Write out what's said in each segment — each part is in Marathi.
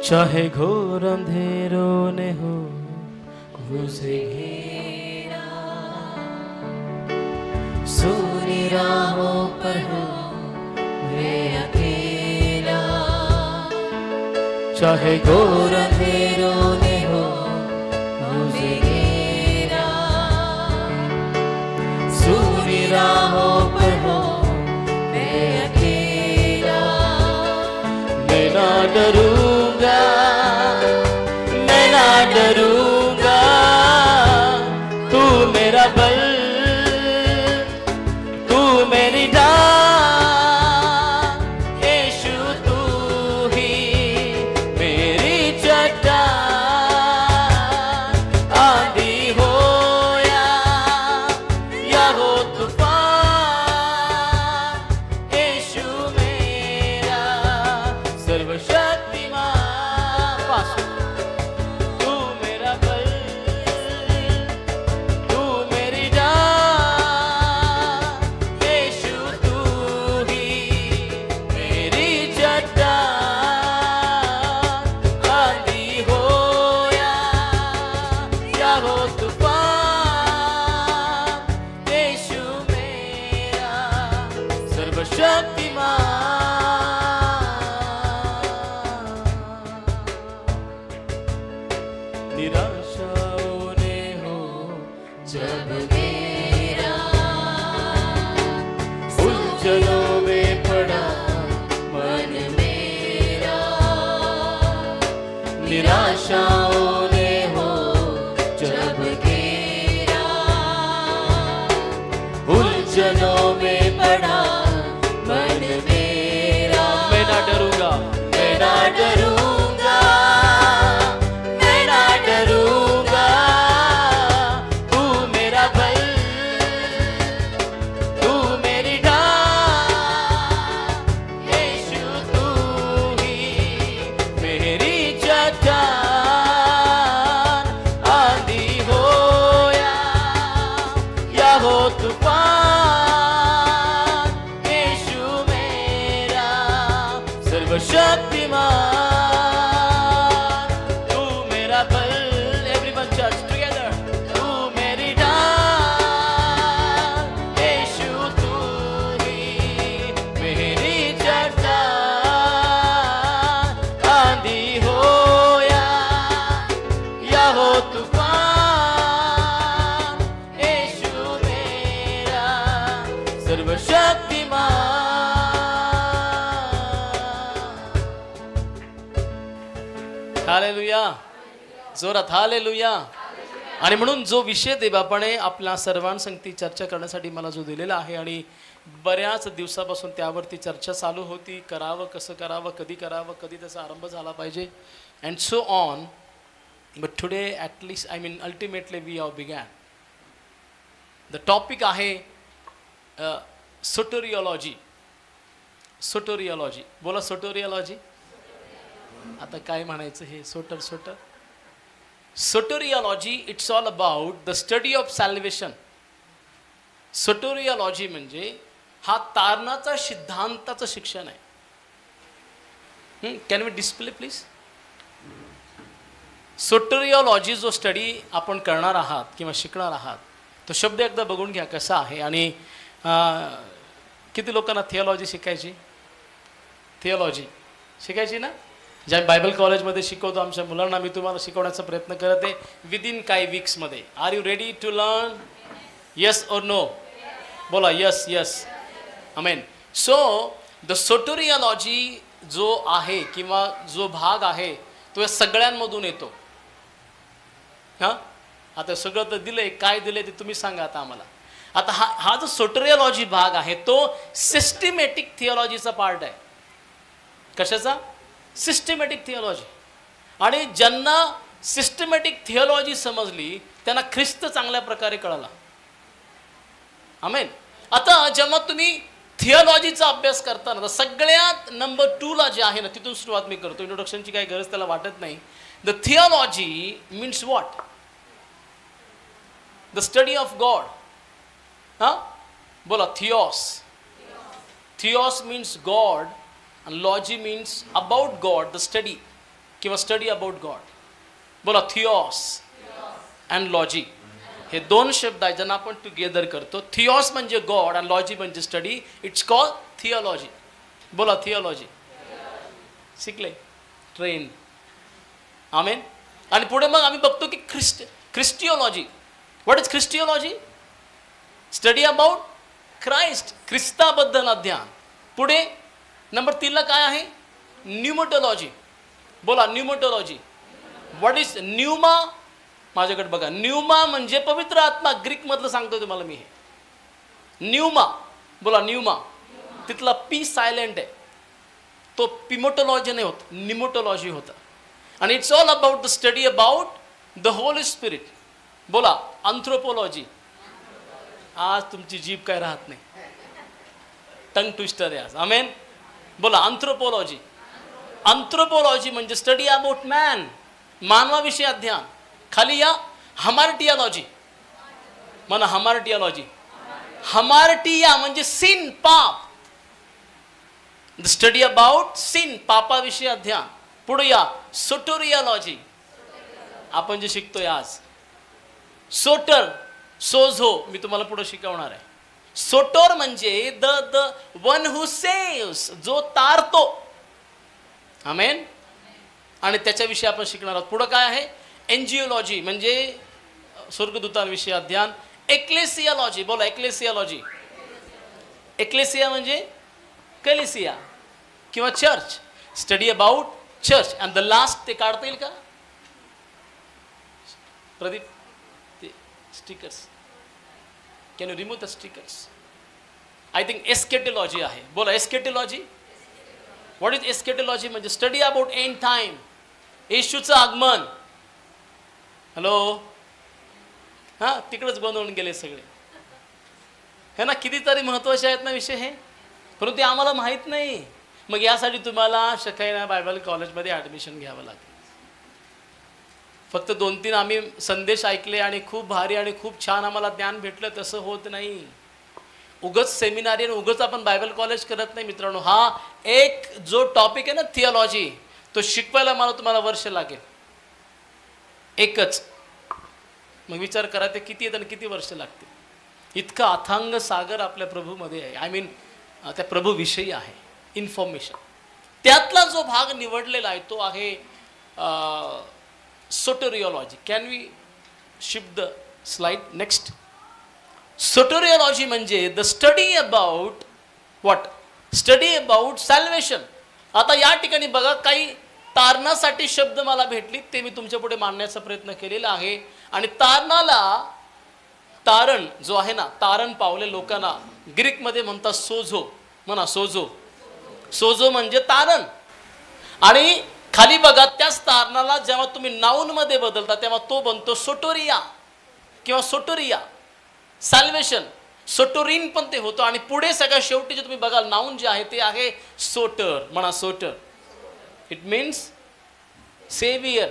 चाहे घोर अंधेरों ने हो उसे घेरा, सूनी राहों पर हो मैं अकेला, चाहे घोर अंधेरों ने हो मुझे घेरा, सूनी राहों पर हो मैं अकेला, मैं ना डरूंगा, मैं ना डरूंगा, तू मेरा बल, तू मेरी डाल, यीशु तू ही मेरी चट्टान, आंधी हो या हो तूफान, यीशु मेरा सर्वशक्तिमान, तू मेरा बल, तू मेरी डाल, यीशु तू ही मेरी चट्टान, आंधी हो या हो तूफान, यीशु मेरा सर्वशक्तिमान। निराशाओं ने हो जब घेरा, उलझनों में पड़ा मन मेरा, निराशाओं ने हो जब घेरा, उलझनों में पड़ा मन मेरा, मैं ना डरूंगा, मैं ना डरूंगा, मैं ना डरूंगा, तू मेरा बल, तू मेरी डाल, यीशु तू ही मेरी चट्टान, आंधी हो या हो तूफान, यीशु मेरा सर्वशक्तिमान, तू मेरा बल, एवरीवन चर्च टुगेदर, तू मेरी डाल, यीशु तू ही मेरी चट्टान, आंधी हो या हो तूफान, यीशु मेरा सर्वशक्तिमान। हालेलुया, जोरात हालेलुया. आणि म्हणून जो विषय देवबापाने आपल्या सर्वांसंगती चर्चा करण्यासाठी मला जो दिलेला आहे आणि बऱ्याच दिवसापासून त्यावरती चर्चा चालू होती, करावं कसं करावं, कधी करावं, कधी त्याचा आरंभ झाला पाहिजे and so on. But today at least I mean ultimately we have began. The topic आहे सोटोरिओलॉजी. सोटोरिओलॉजी, बोला सोटोरिओलॉजी. आता काय म्हणायचं हे soter. Soteriology it's all about the study of salvation. Soteriology म्हणजे हा तारणाचा सिद्धांताचं शिक्षण आहे. Can we display please. Soteriology जो स्टडी आपण करणार आहात किंवा शिकणार आहात तो शब्द एकदा बघून घ्या कसा आहे. आणि किती लोकांना थिओलॉजी शिकायची, थिओलॉजी शिकायची ना. ज्या बायबल कॉलेजमध्ये शिकवतो आमच्या मुलांना, मी तुम्हाला शिकवण्याचा प्रयत्न करत आहे विदिन काही वीक्समध्ये. Are you ready to learn? Yes और नो? बोला yes yes, amen. So the soteriology जो आहे किंवा जो भाग आहे तो या सगळ्यांमधून येतो. हां, आता सगळं तर दिलंय, काय दिलंय ते तुम्ही सांगा आता आम्हाला. आता हा जो सोटोरिओलॉजी भाग आहे तो सिस्टमॅटिक थिओलॉजीचा पार्ट आहे. कशाचा? Systematic theology. आणि ज्यांना सिस्टमॅटिक थिओलॉजी समजली त्यांना ख्रिस्त चांगल्या प्रकारे कळला. आमेन. आता जेव्हा तुम्ही थिओलॉजीचा अभ्यास करताना तर सगळ्यात नंबर 2 ला जे आहे ना तिथून सुरुवात मी करतो. इंट्रोडक्शनची काही गरज त्याला वाटत नाही. The theology means what? The study of God. हां, बोला theos. Theos means God and logy means about God, the study. किंवा स्टडी अबाउट गॉड. बोला थिओस अँड लॉजी. हे दोन शब्द आहेत ज्यांना आपण टुगेदर करतो. थिओस म्हणजे गॉड आणि लॉजी म्हणजे स्टडी. It's call theology. बोला थिओलॉजी. शिकले, ट्रेन. आमेन. आणि पुढे मग आम्ही बघतो की christology. What is christology? Study about Christ, ख्रिस्ताबद्दल अध्ययन. पुढे नंबर 3 ला काय आहे? न्यूमॅटोलॉजी. बोला न्यूमॅटोलॉजी. What is pneuma? माझ्याकडे बघा. न्यूमा म्हणजे पवित्र आत्मा. ग्रीक मधलं सांगतो तुम्हाला मी. हे न्यूमा. बोला न्यूमा. तिथला पी सायलेंट आहे. तो पिमोटोलॉजी नाही होत, निमोटोलॉजी होता. आणि it's all about the study about the Holy spirit. बोला अँथ्रोपोलॉजी. आज तुमची जीभ काय राहत नाही, टंग ट्विस्टर आहे आज. आमेन. बोला अँथ्रोपोलॉजी. अँथ्रोपोलॉजी म्हणजे स्टडी अबाउट मॅन, मानवाविषयी अध्ययन. खाली या हमार्टियालॉजी. म्हणा हमार्टियालॉजी. हमार्टिया म्हणजे सिन, पाप. द स्टडी अबाउट सिन, पापाविषयी अध्ययन. पुढे या सोटोरियालॉजी. आपण जे शिकतोय आज. सोटर, सोझो मी तुम्हाला पुढे शिकवणार आहे. सोटर म्हणजे द वन हू सेव्स, जो तारतो. आमेन. आणि त्याच्याविषयी आपण शिकणार आहोत. पुढे काय आहे? एंजिओलॉजी म्हणजे स्वर्गदूतांविषयी अध्ययन. एक्लेसियालॉजी. बोला एक्लेसियालॉजी. एक्लेसिया म्हणजे कलिसिया किंवा church. Study about church. And the last ते काढता येईल का प्रदीप? ते stickers, can you remove the stickers? I think eschatology आहे. बोला एस्केटोलॉजी. What is eschatology? म्हणजे स्टडी अबाउट एंड टाइम, येशूचं आगमन. हॅलो. हां, तिकडेच गोंधळून गेले सगळे. हे ना, कितीतरी महत्त्वाचे आहेत ना विषय हे, परंतु ते आम्हाला माहीत नाही. मग यासाठी तुम्हाला शकायना बायबल कॉलेजमध्ये ॲडमिशन घ्यावं लागेल. फक्त 2-3 आम्ही संदेश ऐकले आणि खूप भारी आणि खूप छान आम्हाला ज्ञान भेटलं, तसं होत नाही. उगच सेमिनारी आणि उगच आपण बायबल कॉलेज करत नाही मित्रांनो. हा एक जो टॉपिक आहे ना थिओलॉजी, तो शिकवायला मला तुम्हाला वर्ष लागेल एकच. मग विचार करा ते किती येत आणि किती वर्ष लागतील. इतका अथांग सागर आपल्या प्रभूमध्ये आहे. आय मीन त्या प्रभूविषयी आहे इन्फॉर्मेशन. त्यातला जो भाग निवडलेला आहे तो आहे soteriology. Can we shift the slide next? Soteriology म्हणजे the study about what? Study about salvation. आता या ठिकाणी बघा, काही तारणासाठी शब्द मला भेटली, ते मी तुमच्या पुढे मांडण्याचा प्रयत्न केलेला आहे. आणि तारणाला, तारण जो आहे ना, तारण पावले लोकांना ग्रीकमध्ये म्हणतात सोझो. म्हणा सोझो. सोझो म्हणजे तारण. आणि खाली बघा, त्याच तारणाला जेव्हा तुम्ही नाऊन मध्ये बदलता तेव्हा तो बनतो सोटोरिया किंवा सोटोरिया. सॅल्वेशन, सोटोरिन पण ते होतं. आणि पुढे सगळ्या शेवटी जे तुम्ही बघाल नाऊन जे आहे ते आहे सोटर. म्हणा सोटर. It means saviour.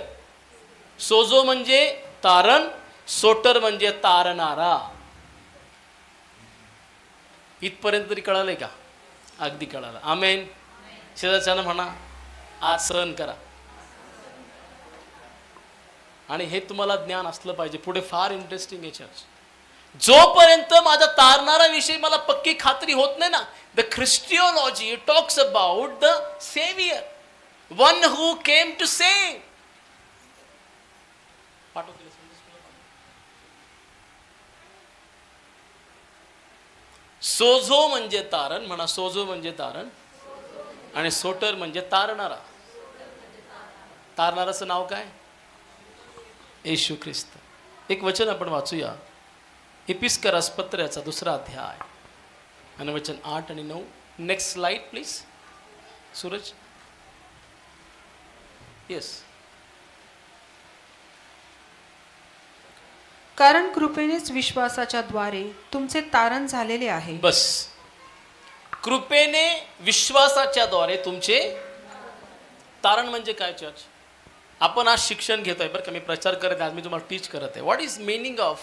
सोझो म्हणजे तारण, सोटर म्हणजे तारणारा. इथपर्यंत तरी कळालंय का? अगदी कळालं. आमेन. शेजारच्यानं म्हणा आज सहन करा. आणि हे तुम्हाला ज्ञान असलं पाहिजे. पुढे फार इंटरेस्टिंग आहे चर्च. जोपर्यंत माझ्या तारणारा विषयी मला पक्की खात्री होत नाही ना, the christology talks about the saviour, one who came to save. सोझो म्हणजे तारण. म्हणा सोझो म्हणजे तारण. आणि सोटर म्हणजे तारणारा. तारणाराचं नाव काय? येशू ख्रिस्त. एक वचन आपण वाचूया. इपिस्करास पत्र्याचा 2रा अध्याय आणि वचन 8 आणि 9. Next slide please Suraj. Yes. कारण कृपेनेच विश्वासाच्या द्वारे तुमचे तारण झालेले आहे. बस. कृपेने विश्वासाच्या द्वारे तुमचे तारण म्हणजे काय चर्च? आपण आज शिक्षण घेतोय बरं का. मी प्रचार करत आहे, आज मी तुम्हाला टीच करत आहे. What is meaning of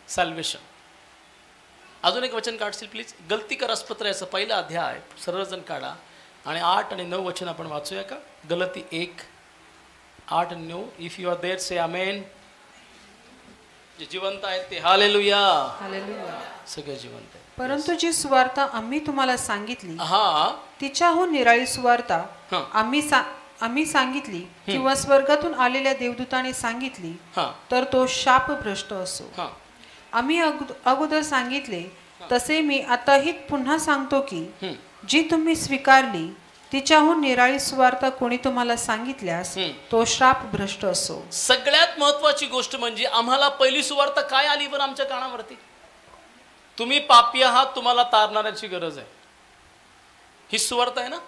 salvation? अजून एक वचन काढशील प्लीज. गलतीकरास पत्र्याचा 1ला अध्याय सर्वजण काढा आणि 8 आणि 9 वचन आपण वाचूया का? गलती 1 8 आणि 9. इफ यू आर देअर से आमेन. जे जिवंत आहेत ते हालेलुया. हालेलुया. सगळे जिवंत आहे. परंतु जी सुवार्ता आम्ही तुम्हाला सांगितली हा तिच्याहून निराळी सुवार्ता हा. आम्ही सांगितली किंवा स्वर्गातून आलेल्या देवदूताने सांगितली हा तर तो शापभ्रष्ट असो. हा आम्ही अगोदर सांगितले तसे मी आताही पुन्हा सांगतो की जी तुम्ही स्वीकारली तिच्याहून निराळी सुवार्ता कोणी तुम्हाला सांगितल्यास तो शापभ्रष्ट असो. सगळ्यात महत्वाची गोष्ट म्हणजे आम्हाला पहिली सुवार्ता काय आली बरं आमच्या कानावरती? तुम्ही पापी आहात, तुम्हाला तारणाऱ्याची गरज आहे. ही सुवार्ता आहे ना.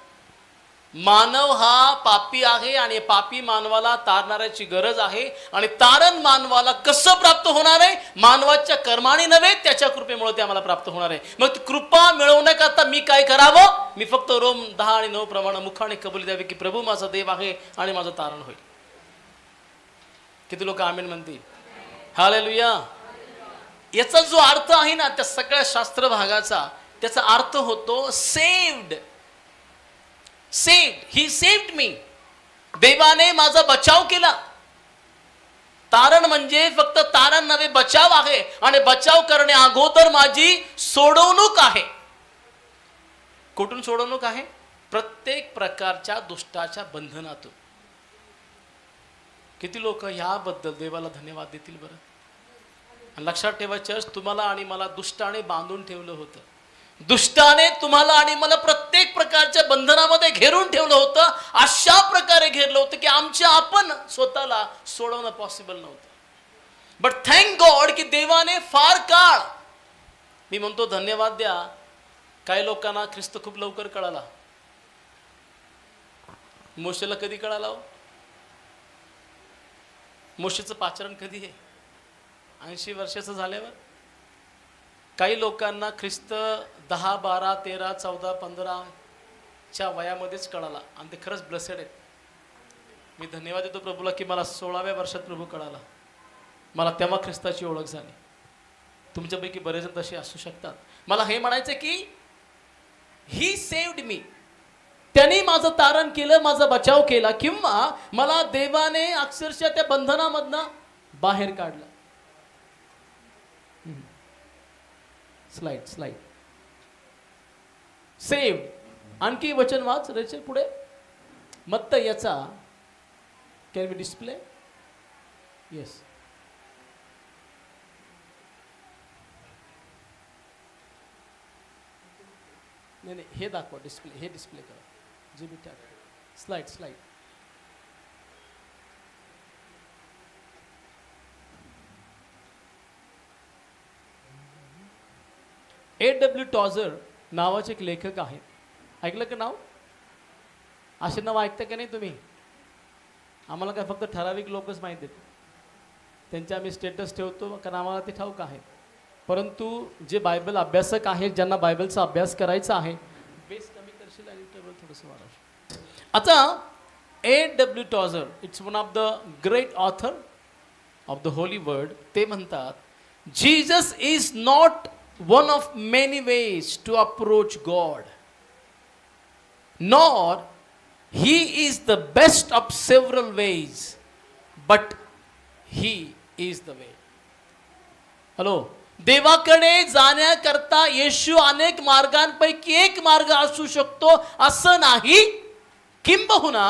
मानव हा पापी आहे आणि पापी मानवाला तारणाऱ्याची गरज आहे. आणि तारण मानवाला कसं प्राप्त होणार आहे? मानवाच्या कर्माने नव्हे, त्याच्या कृपेमुळे ते आम्हाला प्राप्त होणार आहे. मग कृपा मिळवण्याकरता मी काय करावं? मी फक्त रोम 10 आणि 9 प्रमाणे मुखाने कबुली द्यावी की प्रभू माझा देव आहे आणि माझं तारण होईल. किती लोक आमेन म्हणतील? हालेलुया. याचा जो अर्थ आहे ना त्या सगळ्या शास्त्र भागाचा, त्याचा अर्थ होतो सेव्ड. सेव्ड. ही सेव्ड मी. देवाने माझा बचाव केला. तारण म्हणजे फक्त तारण नव्हे, बचाव आहे. आणि बचाव करणे अगोदर माझी सोडवणूक आहे. कुठून सोडवणूक आहे? प्रत्येक प्रकारच्या दुष्टाच्या बंधनातून. किती लोक याबद्दल देवाला धन्यवाद देतील बरं? आणि लक्षात ठेवा चर्च, तुम्हाला आणि मला दुष्टाने बांधून ठेवलं होतं. दुष्टाने तुम्हाला आणि मला प्रत्येक प्रकारच्या बंधनामध्ये घेरून ठेवलं होतं. अशा प्रकारे घेरलं होतं की आमच्या आपण स्वतःला सोडवणं पॉसिबल नव्हतं. बट थँक गॉड की देवाने फार काळ, मी म्हणतो धन्यवाद द्या, काही लोकांना ख्रिस्त खूप लवकर कळाला. मोशेला कधी कळाला हो? मोशेचं पाचरण कधी आहे? 80 वर्षाचं झाल्यावर. काही लोकांना ख्रिस्त 10, 12, 13, 14, 15 च्या वयामध्येच कळाला आणि ते खरंच ब्लेसेड आहेत. मी धन्यवाद देतो प्रभूला की मला 16व्या वर्षात प्रभू कळाला. मला तेव्हा ख्रिस्ताची ओळख झाली. तुमच्यापैकी बरेच जण तसे असू शकतात. मला हे म्हणायचं की ही सेव्ड मी. त्यांनी माझं तारण केलं, माझा बचाव केला, किंवा मला देवाने अक्षरशः त्या बंधनामधनं बाहेर काढलं. स्लाइड. सेव्ड. आणखी वचन वाच रेचल पुढे. मत्त याचा कॅन बी डिस्प्ले? येस. नाही हे दाखवा डिस्प्ले. हे डिस्प्ले करा. जे बी टॅब. स्लाइड. A.W. टॉझर नावाचे एक लेखक आहेत. ऐकलं का नाव? असे नाव ऐकता का नाही तुम्ही? आम्हाला काय फक्त ठराविक लोकच माहिती आहेत. त्यांचे आम्ही स्टेटस ठेवतो कारण आम्हाला ते ठाऊक आहे. परंतु जे बायबल अभ्यासक आहेत, ज्यांना बायबलचा अभ्यास करायचा आहे, बेस कमी करशील आणि टेबल थोडंसं वाढवशील. आता A.W. Tozer, it's one of the great author of the holy word. ते म्हणतात, Jesus is not one of many ways to approach God, nor he is the best of several ways, but he is the way. Hello. देवाकडे जाण्याकरता येशू अनेक मार्गांपैकी एक मार्ग असू शकतो असं नाही, किंबहुना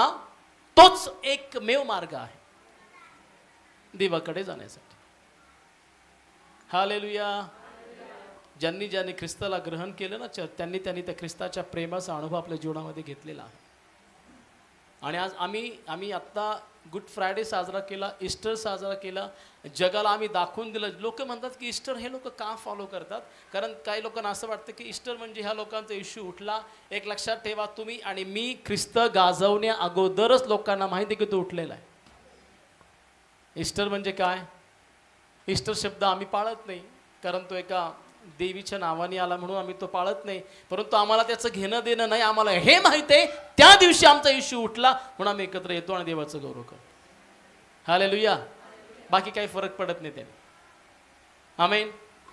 तोच एकमेव मार्ग आहे देवाकडे जाण्यासाठी. हालेलुया. ज्यांनी ख्रिस्ताला ग्रहण केलं ना त्यांनी त्या ख्रिस्ताच्या प्रेमाचा अनुभव आपल्या जीवनामध्ये घेतलेला आहे. आणि आज आम्ही आत्ता गुड फ्रायडे साजरा केला, ईस्टर साजरा केला. जगाला आम्ही दाखवून दिलं. लोक म्हणतात की ईस्टर हे लोक का फॉलो करतात? कारण काही लोकांना असं वाटतं की ईस्टर म्हणजे ह्या लोकांचा येशू उठला. एक लक्षात ठेवा, तुम्ही आणि मी ख्रिस्त गाजवण्या अगोदरच लोकांना माहिती की तो उठलेला आहे. ईस्टर म्हणजे काय? ईस्टर शब्द आम्ही पाळत नाही, कारण तो एका देवीच्या नावाने आला म्हणून आम्ही तो पाळत नाही. परंतु आम्हाला त्याचं घेणं देणं नाही. आम्हाला हे माहित आहे त्या दिवशी आमचा येशू उठला म्हणून आम्ही एकत्र येतो आणि देवाचं गौरव करतो. हालेलुया. बाकी काही फरक पडत नाही त्याने. आमेन.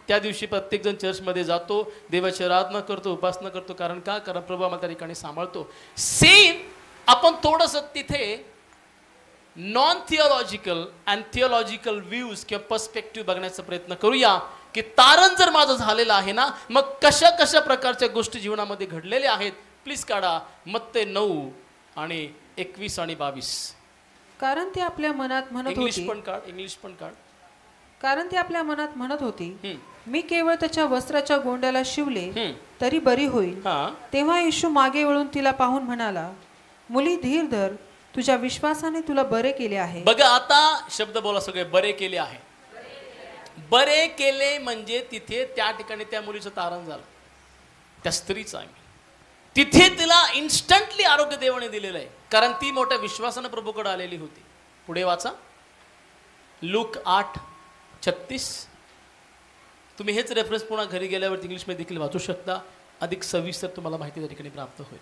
त्या दिवशी प्रत्येक जण चर्चमध्ये जातो, देवाची आराधना करतो, उपासना करतो. कारण का? कारण प्रभू आम्हाला त्या ठिकाणी सांभाळतो. सेम आपण थोडंसं तिथे नॉन थिओलॉजिकल अँड थिओलॉजिकल व्ह्यूज किंवा पर्स्पेक्टिव्ह बघण्याचा प्रयत्न करूया की तारण जर माझं झालेलं आहे ना, मग कशा कशा प्रकारच्या गोष्टी जीवनामध्ये घडलेल्या आहेत. प्लीज काढा मत्ते 9 आणि 21 आणि 22. कारण ते आपल्या मनात म्हणत इंग्लिश होती, पण काढ, इंग्लिश पण काढ. कारण ते आपल्या मनात म्हणत होती, हम्म. मी केवळ त्याच्या वस्त्राच्या गोंड्याला शिवले तरी बरी होईल. हा, तेव्हा येशू मागे वळून तिला पाहून म्हणाला, मुली धीर धर, तुझ्या विश्वासाने तुला बरे केले आहे. बघा आता शब्द बोला सगळे, बरे केले आहे. बरे केले म्हणजे तिथे त्या ठिकाणी त्या मुलीचं तारण झालं, त्या स्त्रीचं आहे. तिथे तिला इन्स्टंटली आरोग्य देवाने दिलेलं आहे, कारण ती मोठ्या विश्वासानं प्रभूकडे आलेली होती. पुढे वाचा लूक 8:36. तुम्ही हेच रेफरन्स पुन्हा घरी गेल्यावर इंग्लिशमध्ये देखील वाचू शकता, अधिक सविस्तर तुम्हाला माहिती त्या ठिकाणी प्राप्त होईल.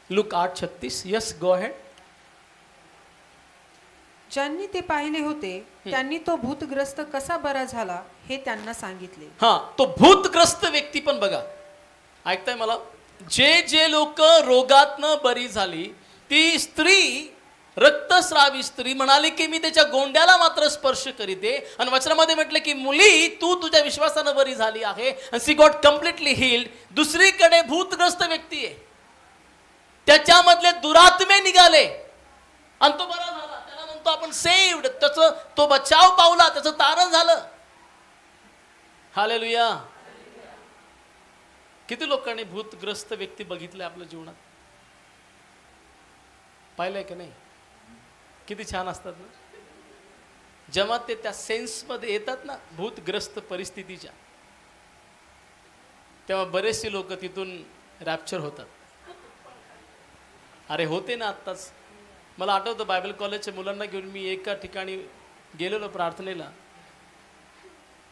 लूक 8:36. Yes, go ahead. ज्यांनी ते पाहिले होते त्यांनी तो भूतग्रस्त कसा बरा झाला हे त्यांना सांगितले. हा, तो भूतग्रस्त व्यक्ती पण बघा, ऐकताय मला, जे जे लोक रोगातनं बरी झाली, ती स्त्री, रक्तस्रावी स्त्री म्हणाली की मी त्याच्या गोंड्याला मात्र स्पर्श करीते, आणि वचनामध्ये म्हटलं की मुली तू तुझ्या विश्वासानं बरी झाली आहे, आणि सी गॉट कम्प्लिटली हिल्ड. दुसरीकडे भूतग्रस्त व्यक्ती आहे, त्याच्यामधले दुरात्मे निघाले आणि तो बरा झाला. त्याला म्हणतो आपण सेव्ड, त्याचं तो बचाव पावला, त्याचं तारण झालं. हालेलुया. किती लोकांनी भूतग्रस्त व्यक्ती बघितले आपल्या जीवनात, पाहिलंय की नाही? किती छान असतात ना जेव्हा ते त्या सेन्समध्ये येतात ना भूतग्रस्त परिस्थितीच्या, तेव्हा बरेचसे लोक तिथून रॅप्चर होतात. अरे होते ना आत्ताच. मला आठवतं बायबल कॉलेजच्या मुलांना घेऊन मी एका ठिकाणी गेलेलो प्रार्थनेला.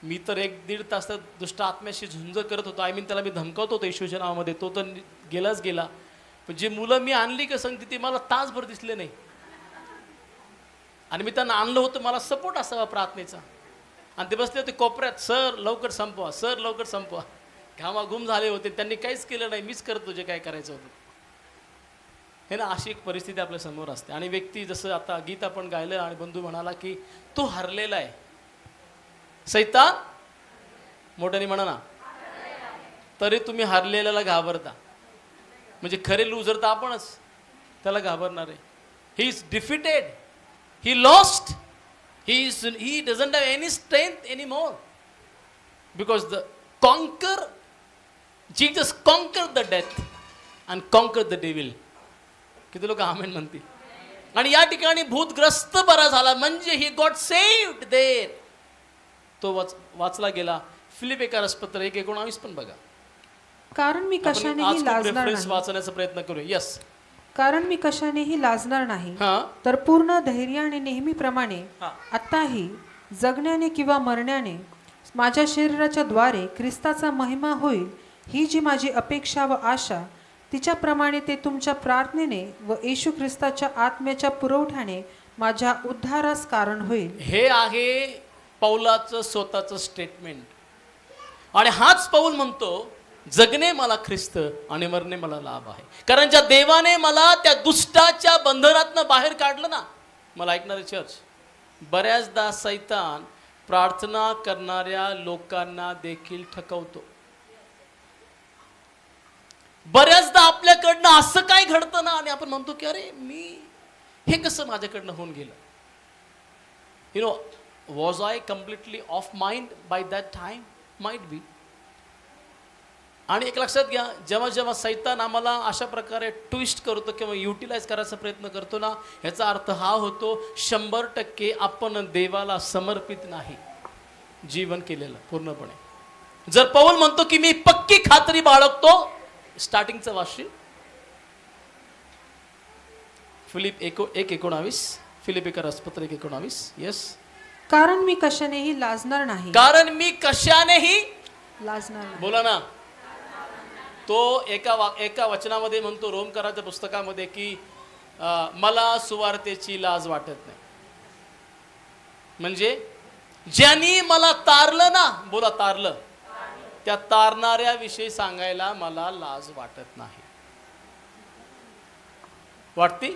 मी तर 1-1.5 तास तर दुष्ट आत्म्याशी झुंज करत होतो. त्याला मी धमकावत होतो येशूच्या नावामध्ये. तो तर गेलाच गेला. पण जे मुलं मी आणली का सांगते ती मला तासभर दिसले नाही, आणि मी त्यांना आणलं होतं मला सपोर्ट असावा प्रार्थनेचा, आणि ते बसले होते कोपऱ्यात, सर लवकर संपवा, सर लवकर संपवा. घामाघूम झाले होते, त्यांनी काहीच केलं नाही, मीच करतो जे काय करायचं होतं. हे ना, अशी एक परिस्थिती आपल्या समोर असते. आणि व्यक्ती जसं आता गीत आपण गायलं आणि बंधू म्हणाला की तो हरलेला आहे. सैतान मोठ्याने म्हणा ना, तरी तुम्ही हरलेल्याला घाबरता. म्हणजे खरे लूजर तर आपणच, त्याला घाबरणार आहे. He is defeated, he lost, he doesn't have any strength any more, because the conquer, Jesus conquer the death and conquer the devil. किती लोक आमेन म्हणतील. आणि या ठिकाणी भूतग्रस्त बरा झाला म्हणजे ही गॉट सेव्ड देर. तो वाचला गेला. फिलिपियस पत्र 1:19 पण बघा. कारण मी कशानेही लाजणार नाही, वाचण्याचा प्रयत्न करूया. यस. कारण मी कशानेही लाजणार नाही, हा, तर पूर्ण धैर्याने नेहमीप्रमाणे आत्ताही जगण्याने किंवा मरण्याने माझ्या शरीराच्या द्वारे ख्रिस्ताचा महिमा होईल, ही जी माझी अपेक्षा व आशा, तिच्याप्रमाणे ते तुमच्या प्रार्थनेने व येशू ख्रिस्ताच्या आत्म्याच्या पुरवठ्याने माझ्या उद्धारास कारण होईल. हे आहे पौलाचं स्वतःचं स्टेटमेंट. आणि हाच पौल म्हणतो, जगणे मला ख्रिस्त आणि मरणे मला लाभ आहे. कारण ज्या देवाने मला त्या दुष्टाच्या बंधनातनं बाहेर काढलं ना, मला ऐकणारे चर्च, बऱ्याचदा सैतान प्रार्थना करणाऱ्या लोकांना देखील ठकवतो. बऱ्याचदा आपल्याकडनं असं काय घडतं ना, आणि आपण म्हणतो की अरे मी हे कसं माझ्याकडनं होऊन गेलं. You know, was I completely of mind bye that time? Might be. आणि एक लक्षात घ्या, जेव्हा जेव्हा सैतान आम्हाला अशा प्रकारे ट्विस्ट करतो किंवा युटिलाइज करायचा प्रयत्न करतो ना, ह्याचा अर्थ हा होतो 100% आपण देवाला समर्पित नाही जीवन केलेलं पूर्णपणे. जर पौल म्हणतो की मी पक्की खात्री बाळगतो, स्टार्टिंगचं वाचशील फिलिप 1:19, फिलिपियस पत्र 1:19. यस. कारण मी कशानेही लाजणार नाही, कारण मी कशानेही लाजणार नाही. बोला ना. तो एका वचनामध्ये म्हणतो रोमकराच्या पुस्तकामध्ये की मला सुवार्तेची लाज वाटत नाही. म्हणजे ज्यांनी मला तारलं ना, बोला तारलं, त्या तारणाऱ्या विषयी सांगायला मला लाज वाटत नाही. वाटती?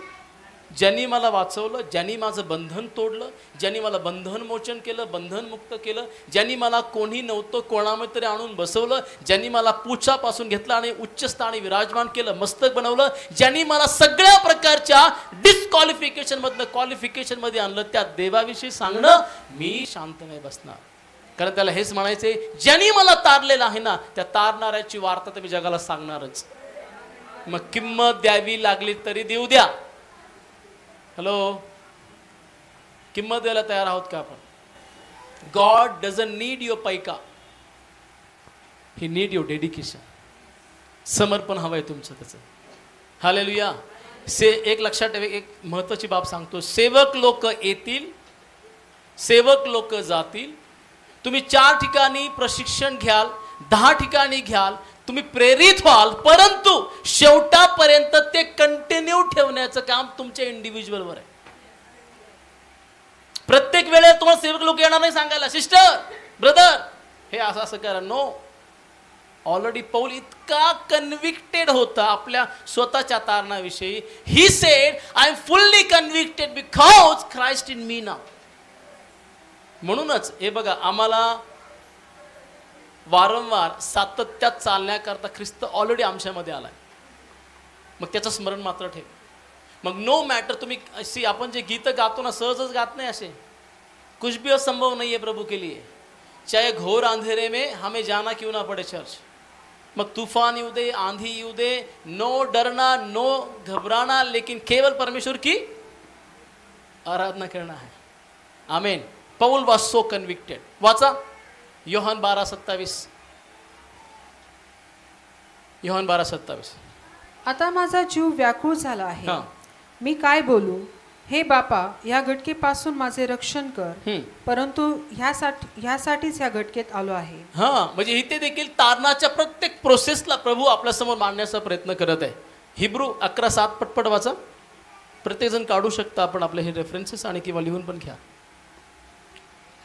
ज्यांनी मला वाचवलं, ज्यांनी माझं बंधन तोडलं, ज्यांनी मला बंधन मोचन केलं, बंधन मुक्त केलं, ज्यांनी मला कोणी नव्हतं कोणामध्ये तरी आणून बसवलं, ज्यांनी मला पुच्छापासून घेतलं आणि उच्च स्थानी विराजमान केलं, मस्तक बनवलं, ज्यांनी मला सगळ्या प्रकारच्या डिस्क्वालिफिकेशनमधनं क्वालिफिकेशनमध्ये आणलं, त्या देवाविषयी सांगणं मी शांत नाही बसणार. कारण त्याला हेच म्हणायचे, ज्यांनी मला तारलेलं आहे ना, त्या तारणाऱ्याची वार्ता तर मी जगाला सांगणारच. मग किंमत द्यावी लागली तरी देऊ द्या. हॅलो, किंमत द्यायला तयार आहोत का आपण? God doesn't need your Paika, he need your dedication. समर्पण हवंय तुमचं त्याचं. हालेलुया. एक लक्षात ठेवा, एक महत्वाची बाब सांगतो. सेवक लोक येतील, सेवक लोक जातील. तुम्ही 4 ठिकाणी प्रशिक्षण घ्याल, 10 ठिकाणी घ्याल, तुम्ही प्रेरित व्हाल, परंतु शेवटापर्यंत ते कंटिन्यू ठेवण्याचं काम तुमच्या इंडिव्हिज्युअलवर आहे. प्रत्येक वेळेला तुम्हाला सेवक लोक येणार नाही सांगायला, सिस्टर ब्रदर हे असं असं करा. नो. ऑलरेडी पौल इतका कन्व्हिक्टेड होता आपल्या स्वतःच्या तारणाविषयी. He said, I am fully convicted because Christ in me now. म्हणूनच हे बघा, आम्हाला वारंवार सातत्यात चालण्याकरता ख्रिस्त ऑलरेडी आमच्यामध्ये आलाय. मग त्याचं स्मरण मात्र ठेव. मग नो मॅटर तुम्ही अशी, आपण जे गीत गातो ना, सहजच गात नाही असे. कुछ भी असंभव नहीं है प्रभु के लिए, चाहे घोर अंधेरे में हमें जाना क्यों ना पड़े चर्च. मग तूफान येऊ दे, आंधी येऊ दे, नो डरना, नो घबराना, लेकिन केवल परमेश्वर की आराधना करना है. Amen. Paul was so convicted. वाचा योहान 12:27. योहान 12:27. आता माझा जीव व्याकुळ झाला आहे, हां. मी काय बोलू? हे बापा, या घटकेपासून माझे रक्षण कर. परंतु ह्यासाठीच ह्या घटकेत आलो आहे. हा, म्हणजे इथे देखील तारणाच्या प्रत्येक प्रोसेसला प्रभू आपल्या समोर मांडण्याचा प्रयत्न करत आहे. हिब्रू 11:7 पटपट वाचा. प्रत्येक जण काढू शकता आपण आपले हे रेफरन्सेस, आणि किंवा लिहून पण घ्या.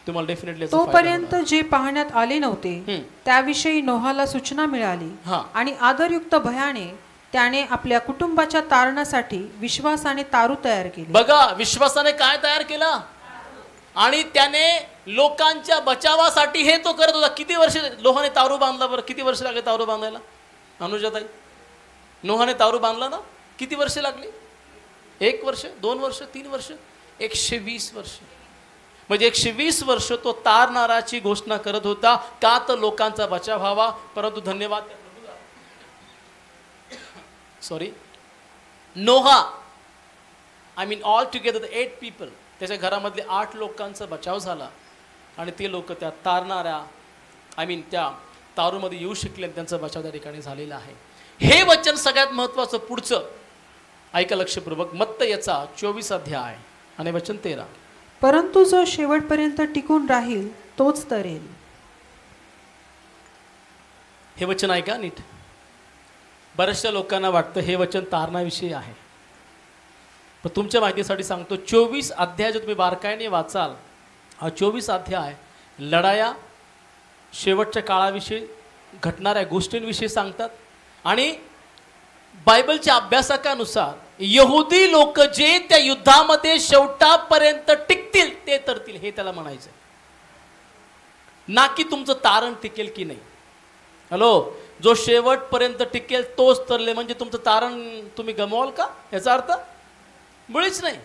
तुम्हाला डेफिनेटली तोपर्यंत जे पाहण्यात आले नव्हते त्याविषयी नोहाला सूचना मिळाली, आणि आदरयुक्त भयाने त्याने आपल्या कुटुंबाच्या तारणासाठी विश्वासाने तारू तयार केले. बघा, विश्वासाने काय तयार केला, आणि त्याने लोकांच्या बचावासाठी हे तो करत होता. किती वर्ष नोहाने तारू बांधला बरं? किती वर्ष लागले तारू बांधायला? अनुजाताई, नोहाने तारू बांधला ना, किती वर्ष लागली? 1 वर्ष, 2 वर्ष, 3 वर्ष, 120 वर्ष. म्हणजे 120 वर्ष तो तारणाराची घोषणा करत होता. का तर लोकांचा बचाव व्हावा. परंतु धन्यवाद, sorry, Noah, I mean all together 8 people, त्याच्या घरामधले 8 लोकांचा बचाव झाला, आणि ते लोक त्या तारणाऱ्या, आय मीन त्या तारूमध्ये येऊ शकले, त्यांचा बचाव त्या ठिकाणी झालेला आहे. हे वचन सगळ्यात महत्त्वाचं. पुढचं ऐका लक्षपूर्वक. मत्ती याचा 24 अध्याय आणि वचन 13. परंतु जो शेवटपर्यंत टिकून राहील तोच तरेल. हे वचन ऐका नीट. बऱ्याचशा लोकांना वाटतं हे वचन तारणाविषयी आहे, पण तुमच्या माहितीसाठी सांगतो, 24 अध्याय जो तुम्ही बारकाईने वाचाल, हा 24 अध्याय लढाया, शेवटच्या काळाविषयी घटणाऱ्या गोष्टींविषयी सांगतात. आणि बायबलच्या अभ्यासकानुसार यहुदी लोक जे त्या युद्धामध्ये शेवटापर्यंत टिकतील ते तरतील, हे त्याला म्हणायचं, ना की तुमचं तारण टिकेल की नाही. हॅलो, जो शेवटपर्यंत टिकेल तोच तरले. म्हणजे तुमचं तारण तुम्ही गमवाल का? याचा अर्थ मुळीच नाही.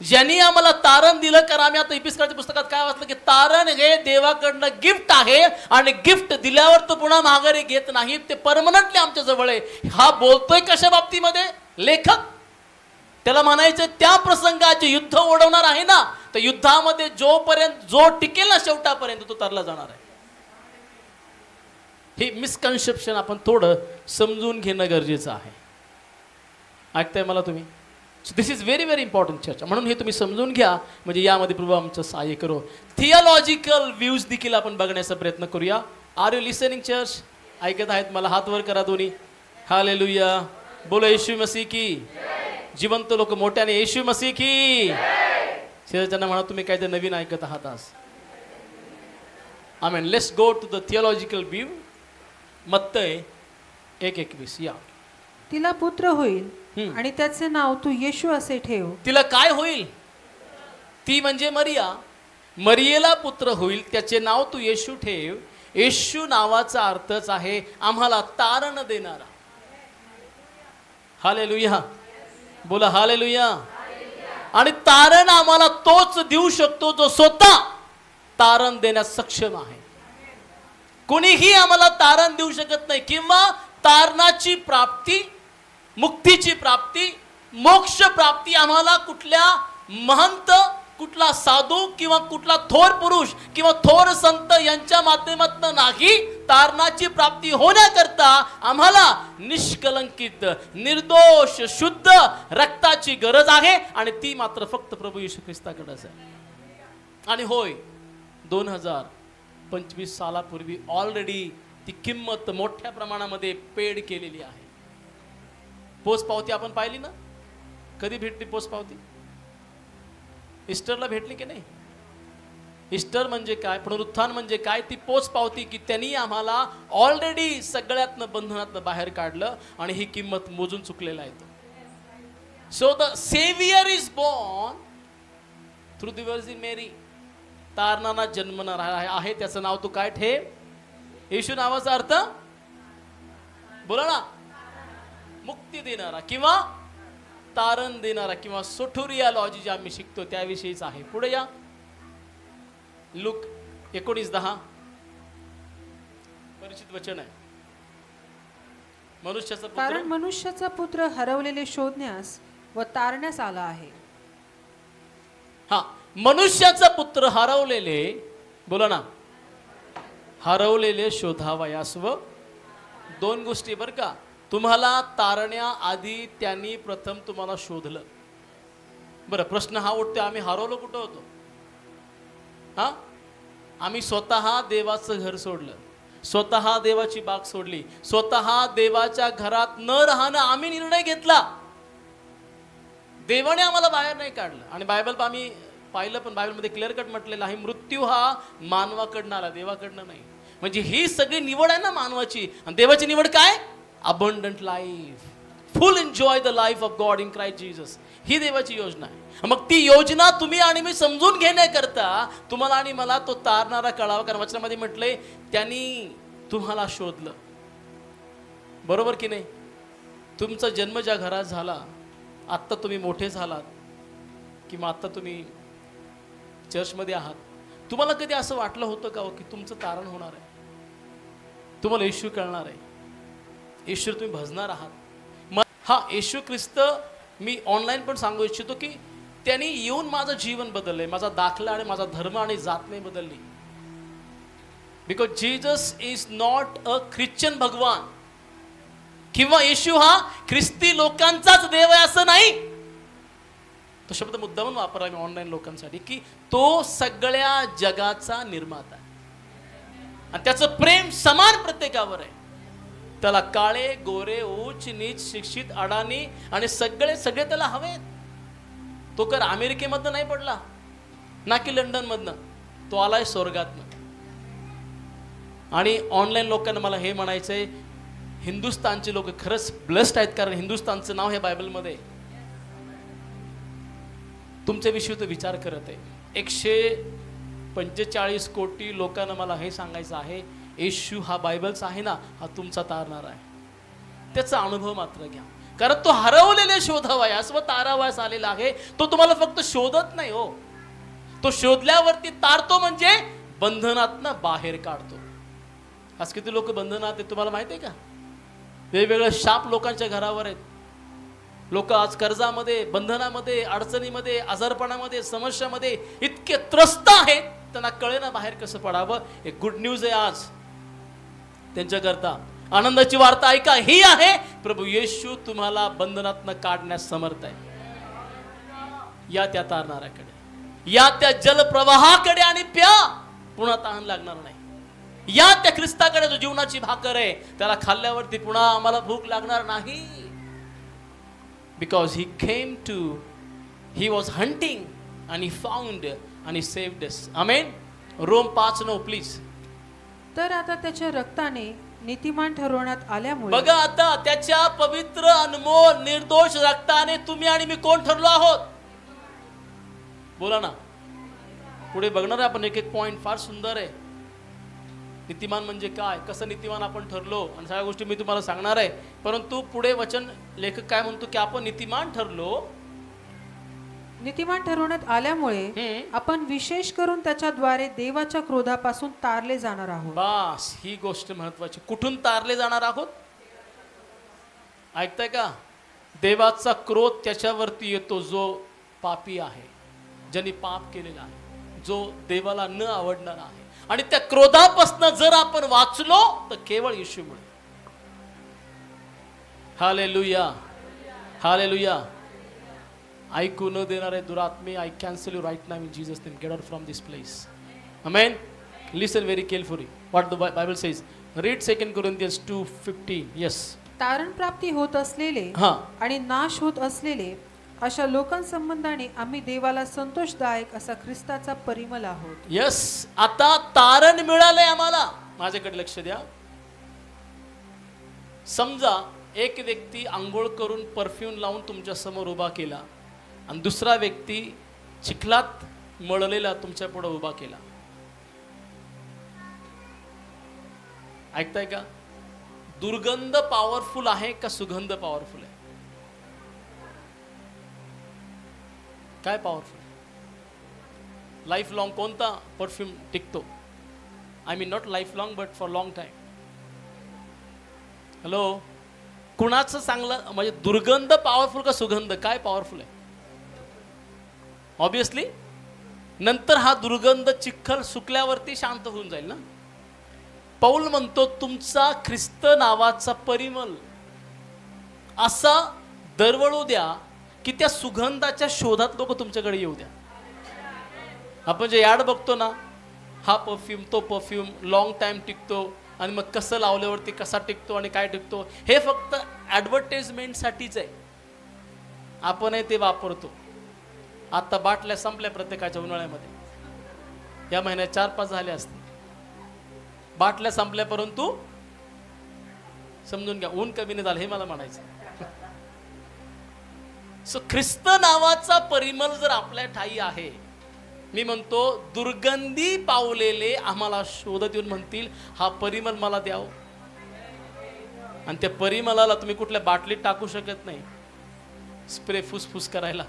ज्यांनी आम्हाला तारण दिलं, कारण आम्ही आता इपिस्कराच्या पुस्तकात काय वाचलं की तारण हे देवाकडनं गिफ्ट आहे, आणि गिफ्ट दिल्यावर तो पुन्हा माघारी घेत नाही, ते परमनंटली आमच्या जवळ आहे. हा बोलतोय कशा बाबतीमध्ये? लेखक. त्याला म्हणायचं त्या प्रसंगाचे युद्ध ओढवणार आहे ना, तर युद्धामध्ये जोपर्यंत जो टिकेल ना शेवटापर्यंत तो तरला जाणार आहे. हे मिसकन्सेप्शन आपण थोडं समजून घेणं गरजेचं आहे. ऐकताय मला तुम्ही? This is very very important church. म्हणून हे तुम्ही समजून घ्या, म्हणजे यामध्ये प्रभू आमचं सहाय्य करो. थियोलॉजिकल व्ह्यूज देखील आपण बघण्याचा प्रयत्न करूया. Are you listening church? ऐकत आहेत मला? हात वर करा दोन्ही. हालेलुया. बोलो येशू मसीह की. जिवंत लोक मोठ्याने येशू मसीह की. शेजारच्यांना म्हणा तुम्ही काहीतरी नवीन ऐकत आहात आज. Amen. Let's go to the theological view. Matti 1:21. या. तिला पुत्र होईल आणि त्याचे नाव तू येशू असे ठेव. तिला काय होईल? ती म्हणजे मरिया. मरियेला पुत्र होईल, त्याचे नाव तू येशू ठेव. येशू नावाचा अर्थच आहे आम्हाला तारण देणारा. हालेलुया, बोला हालेलुया. आणि तारण आम्हाला तोच देऊ शकतो जो स्वतः तारण देण्यास सक्षम आहे. कोणीही आम्हाला तारण देऊ शकत नाही. किंवा तारणाची प्राप्ती, मुक्तीची प्राप्ती, मोक्ष प्राप्ती आम्हाला कुठल्या महंत, कुठला साधू किंवा कुठला थोर पुरुष किंवा थोर संत यांच्या माध्यमातून नाही. तारणाची प्राप्ती होण्याकरता आम्हाला निष्कलंकित, निर्दोष, शुद्ध रक्ताची गरज आहे आणि ती मात्र फक्त प्रभू येशू ख्रिस्ताकडेच आहे. आणि होय, 2025 सालापूर्वी ऑलरेडी ती किंमत मोठ्या प्रमाणामध्ये पेड केलेली आहे. पोचपावती आपण पाहिली ना? कधी भेटली पोचपावती? ईस्टरला भेटली की नाही? ईस्टर म्हणजे काय, पुनरुत्थान म्हणजे काय? ती पोचपावती की त्यांनी आम्हाला ऑलरेडी सगळ्यातनं बंधनातनं बाहेर काढलं आणि ही किंमत मोजून चुकलेला आहे. So the saviour is born through the virgin Mary. तारणाना जन्मणार आहे, त्याचं नाव तू काय ठेव? येशू नावाचा अर्थ बोला ना, मुक्ती देणारा किंवा तारण देणारा किंवा सोटोरियालॉजी जे आम्ही शिकतो त्याविषयीच आहे. पुढे या, लूक 19:10. परिचित वचन आहे. मनुष्याचा पुत्र, कारण मनुष्याचा पुत्र हरवलेले शोधण्यास व तारण्यास आला आहे. हा, मनुष्याचा पुत्र हरवलेले, बोला ना, हरवलेले शोधावयास व दोन गोष्टी बरं का. तुम्हाला तारण्याआधी त्यांनी प्रथम तुम्हाला शोधलं. बरं, प्रश्न हा उठतो, आम्ही हरवलो कुठं होतो? हा, आम्ही स्वतः देवाचं घर सोडलं, स्वतः देवाची बाग सोडली, स्वतः देवाच्या घरात न राहणं आम्ही निर्णय घेतला. देवाने आम्हाला बाहेर नाही काढलं. आणि बायबल आम्ही पाहिलं, पण बायबलमध्ये क्लिअर कट म्हटलेलं आहे, मृत्यू हा मानवाकडनं आला, देवाकडनं नाही. म्हणजे ही सगळी निवड आहे ना मानवाची. आणि देवाची निवड काय? Abundant life, full enjoy the life of God in Christ Jesus. ही देवाची योजना आहे. मग ती योजना तुम्ही आणि मी समजून घेण्याकरता तुम्हाला आणि मला तो तारणारा कळावा. कारण वचनामध्ये म्हटलंय त्यांनी तुम्हाला शोधलं. बरोबर की नाही? तुमचा जन्म ज्या घरात झाला, आत्ता तुम्ही मोठे झालात किंवा आत्ता तुम्ही चर्चमध्ये आहात, तुम्हाला कधी असं वाटलं होतं का की तुमचं तारण होणार आहे, तुम्हाला येशू कळणार आहे, येशू तुम्ही भजणार आहात? हा, येशू ख्रिस्त मी ऑनलाईन पण सांगू इच्छितो की त्यांनी येऊन माझं जीवन बदललंय, माझा दाखला आणि माझा धर्म आणि जात नाही बदलली. Because Jesus is not a Christian भगवान किंवा येशू हा ख्रिस्ती लोकांचाच देव आहे असं नाही. तो शब्द मुद्दामून वापरला मी ऑनलाईन लोकांसाठी की तो सगळ्या जगाचा निर्माता आहे आणि त्याचं प्रेम समान प्रत्येकावर आहे. त्याला काळे, गोरे, उच्च नीच, शिक्षित, अडाणी आणि सगळे त्याला हवेत. तो कर अमेरिकेमधनं नाही पडला ना की लंडन मधनं, तो आलाय स्वर्गातनं. आणि ऑनलाईन लोकांना मला हे म्हणायचंय, हिंदुस्थानचे लोक खरंच ब्लेस्ड आहेत, कारण हिंदुस्थानचं नाव हे बायबलमध्ये. तुमच्याविषयी तो विचार करत आहे. 145 कोटी लोकांना मला हे सांगायचं आहे, येशू हा बायबलचा आहे ना, हा तुमचा तारणार आहे. त्याचा अनुभव मात्र घ्या, कारण तो हरवलेले शोधावयास व तारावयास आलेला आहे. तो तुम्हाला फक्त शोधत नाही हो, तो शोधल्यावरती तारतो, म्हणजे बंधनातनं बाहेर काढतो. आज किती लोक बंधनात आहेत तुम्हाला माहिती आहे का? वेगवेगळे शाप लोकांच्या घरावर आहेत. लोक आज कर्जामध्ये, बंधनामध्ये, अडचणीमध्ये, आजारपणामध्ये, समस्यामध्ये इतके त्रस्त आहेत, त्यांना कळेना बाहेर कसं पडावं. एक गुड न्यूज आहे आज त्यांच्याकरता, आनंदाची वार्ता ऐका, ही आहे प्रभू येशू तुम्हाला बंधनातनं काढण्यास समर्थ आहे. या त्या तारणाऱ्याकडे, या त्या जलप्रवाहाकडे आणि प्या, पुन्हा तहान लागणार नाही. या त्या ख्रिस्ताकडे जो जीवनाची भाकर आहे, त्याला खाल्ल्यावरती पुन्हा आम्हाला भूक लागणार नाही. Because he came to, he was hunting आणि फाउंड आणि सेव्ड अस. आमेन. रोम 5:9 प्लीज. तर आता त्याच्या रक्ताने नीतिमान ठरवण्यात आल्यामुळे बघा आता त्याच्या पवित्र अनमोल निर्दोष रक्ताने तुम्ही आणि मी कोण ठरलो आहोत? बोला ना. पुढे बघणार आहे आपण एक एक पॉइंट, फार सुंदर आहे. नीतिमान म्हणजे काय, कसं नीतिमान आपण ठरलो आणि सगळ्या गोष्टी मी तुम्हाला सांगणार आहे. परंतु पुढे वचन लेखक काय म्हणतो की आपण नीतिमान ठरलो. नीतिमान ठरवण्यात आल्यामुळे आपण विशेष करून त्याच्याद्वारे देवाच्या क्रोधापासून तारले जाणार आहोत. बस ही गोष्ट महत्वाची. कुठून तारले जाणार आहोत? ऐकताय का? देवाचा क्रोध त्याच्यावरती येतो जो पापी आहे, ज्यांनी पाप केलेला आहे, जो देवाला न आवडणार आहे. आणि त्या क्रोधापासून जर आपण वाचलो तर केवळ येशूमुळे. Hallelujah, hallelujah. ऐकू न देणारे दुरात्मे, I cancel you right now in Jesus name. Get out from this place. Amen. Listen very carefully what the Bible says. Read 2 Corinthians 2:15. Yes. तारण प्राप्ती होत असलेले आणि नाश होत असलेले अशा लोकांसंबंधाने आम्ही देवाला संतोषदायक असा ख्रिस्ताचा परिमल आहोत. यस. आता तारण मिळालंय आम्हाला. माझ्याकडे लक्ष द्या. समजा एक व्यक्ती आंघोळ करून परफ्यूम लावून तुमच्या समोर उभा केला आणि दुसरा व्यक्ती चिखलात मळलेला तुमच्या पुढे उभा केला. ऐकताय का? दुर्गंध पॉवरफुल आहे का सुगंध पॉवरफुल आहे? काय पॉवरफुल? लाईफ लॉंग कोणता परफ्यूम टिकतो? I mean not life long but for long time. Hello. कुणाचं चांगलं म्हणजे दुर्गंध पॉवरफुल का सुगंध? काय पॉवरफुल आहे? ऑब्विसली नंतर हा दुर्गंध चिखल सुकल्यावरती शांत होऊन जाईल ना. पौल म्हणतो तुमचा ख्रिस्त नावाचा परिमल असा दरवळू द्या की त्या सुगंधाच्या शोधात लोक तुमच्याकडे येऊ द्या. आपण जे ॲड बघतो ना, हा परफ्यूम तो परफ्यूम लॉंग टाइम टिकतो आणि मग कसं लावल्यावरती कसा टिकतो आणि काय टिकतो, हे फक्त ॲडव्हर्टाइजमेंटसाठीच आहे. आपणही ते वापरतो. आता बाटल्या संपल्या प्रत्येकाच्या उन्हाळ्यामध्ये. या महिन्यात 4-5 झाल्या असतील बाटल्या संपल्या, परंतु समजून घ्या ऊन कमी नाही झालं हे मला म्हणायचं. सो ख्रिस्त नावाचा परिमल जर आपल्या ठाई आहे, मी म्हणतो दुर्गंधी पावलेले आम्हाला शोधत येऊन म्हणतील हा परिमल मला द्याव. आणि त्या परिमलाला तुम्ही कुठल्या बाटलीत टाकू शकत नाही, स्प्रे फुसफुस करायला.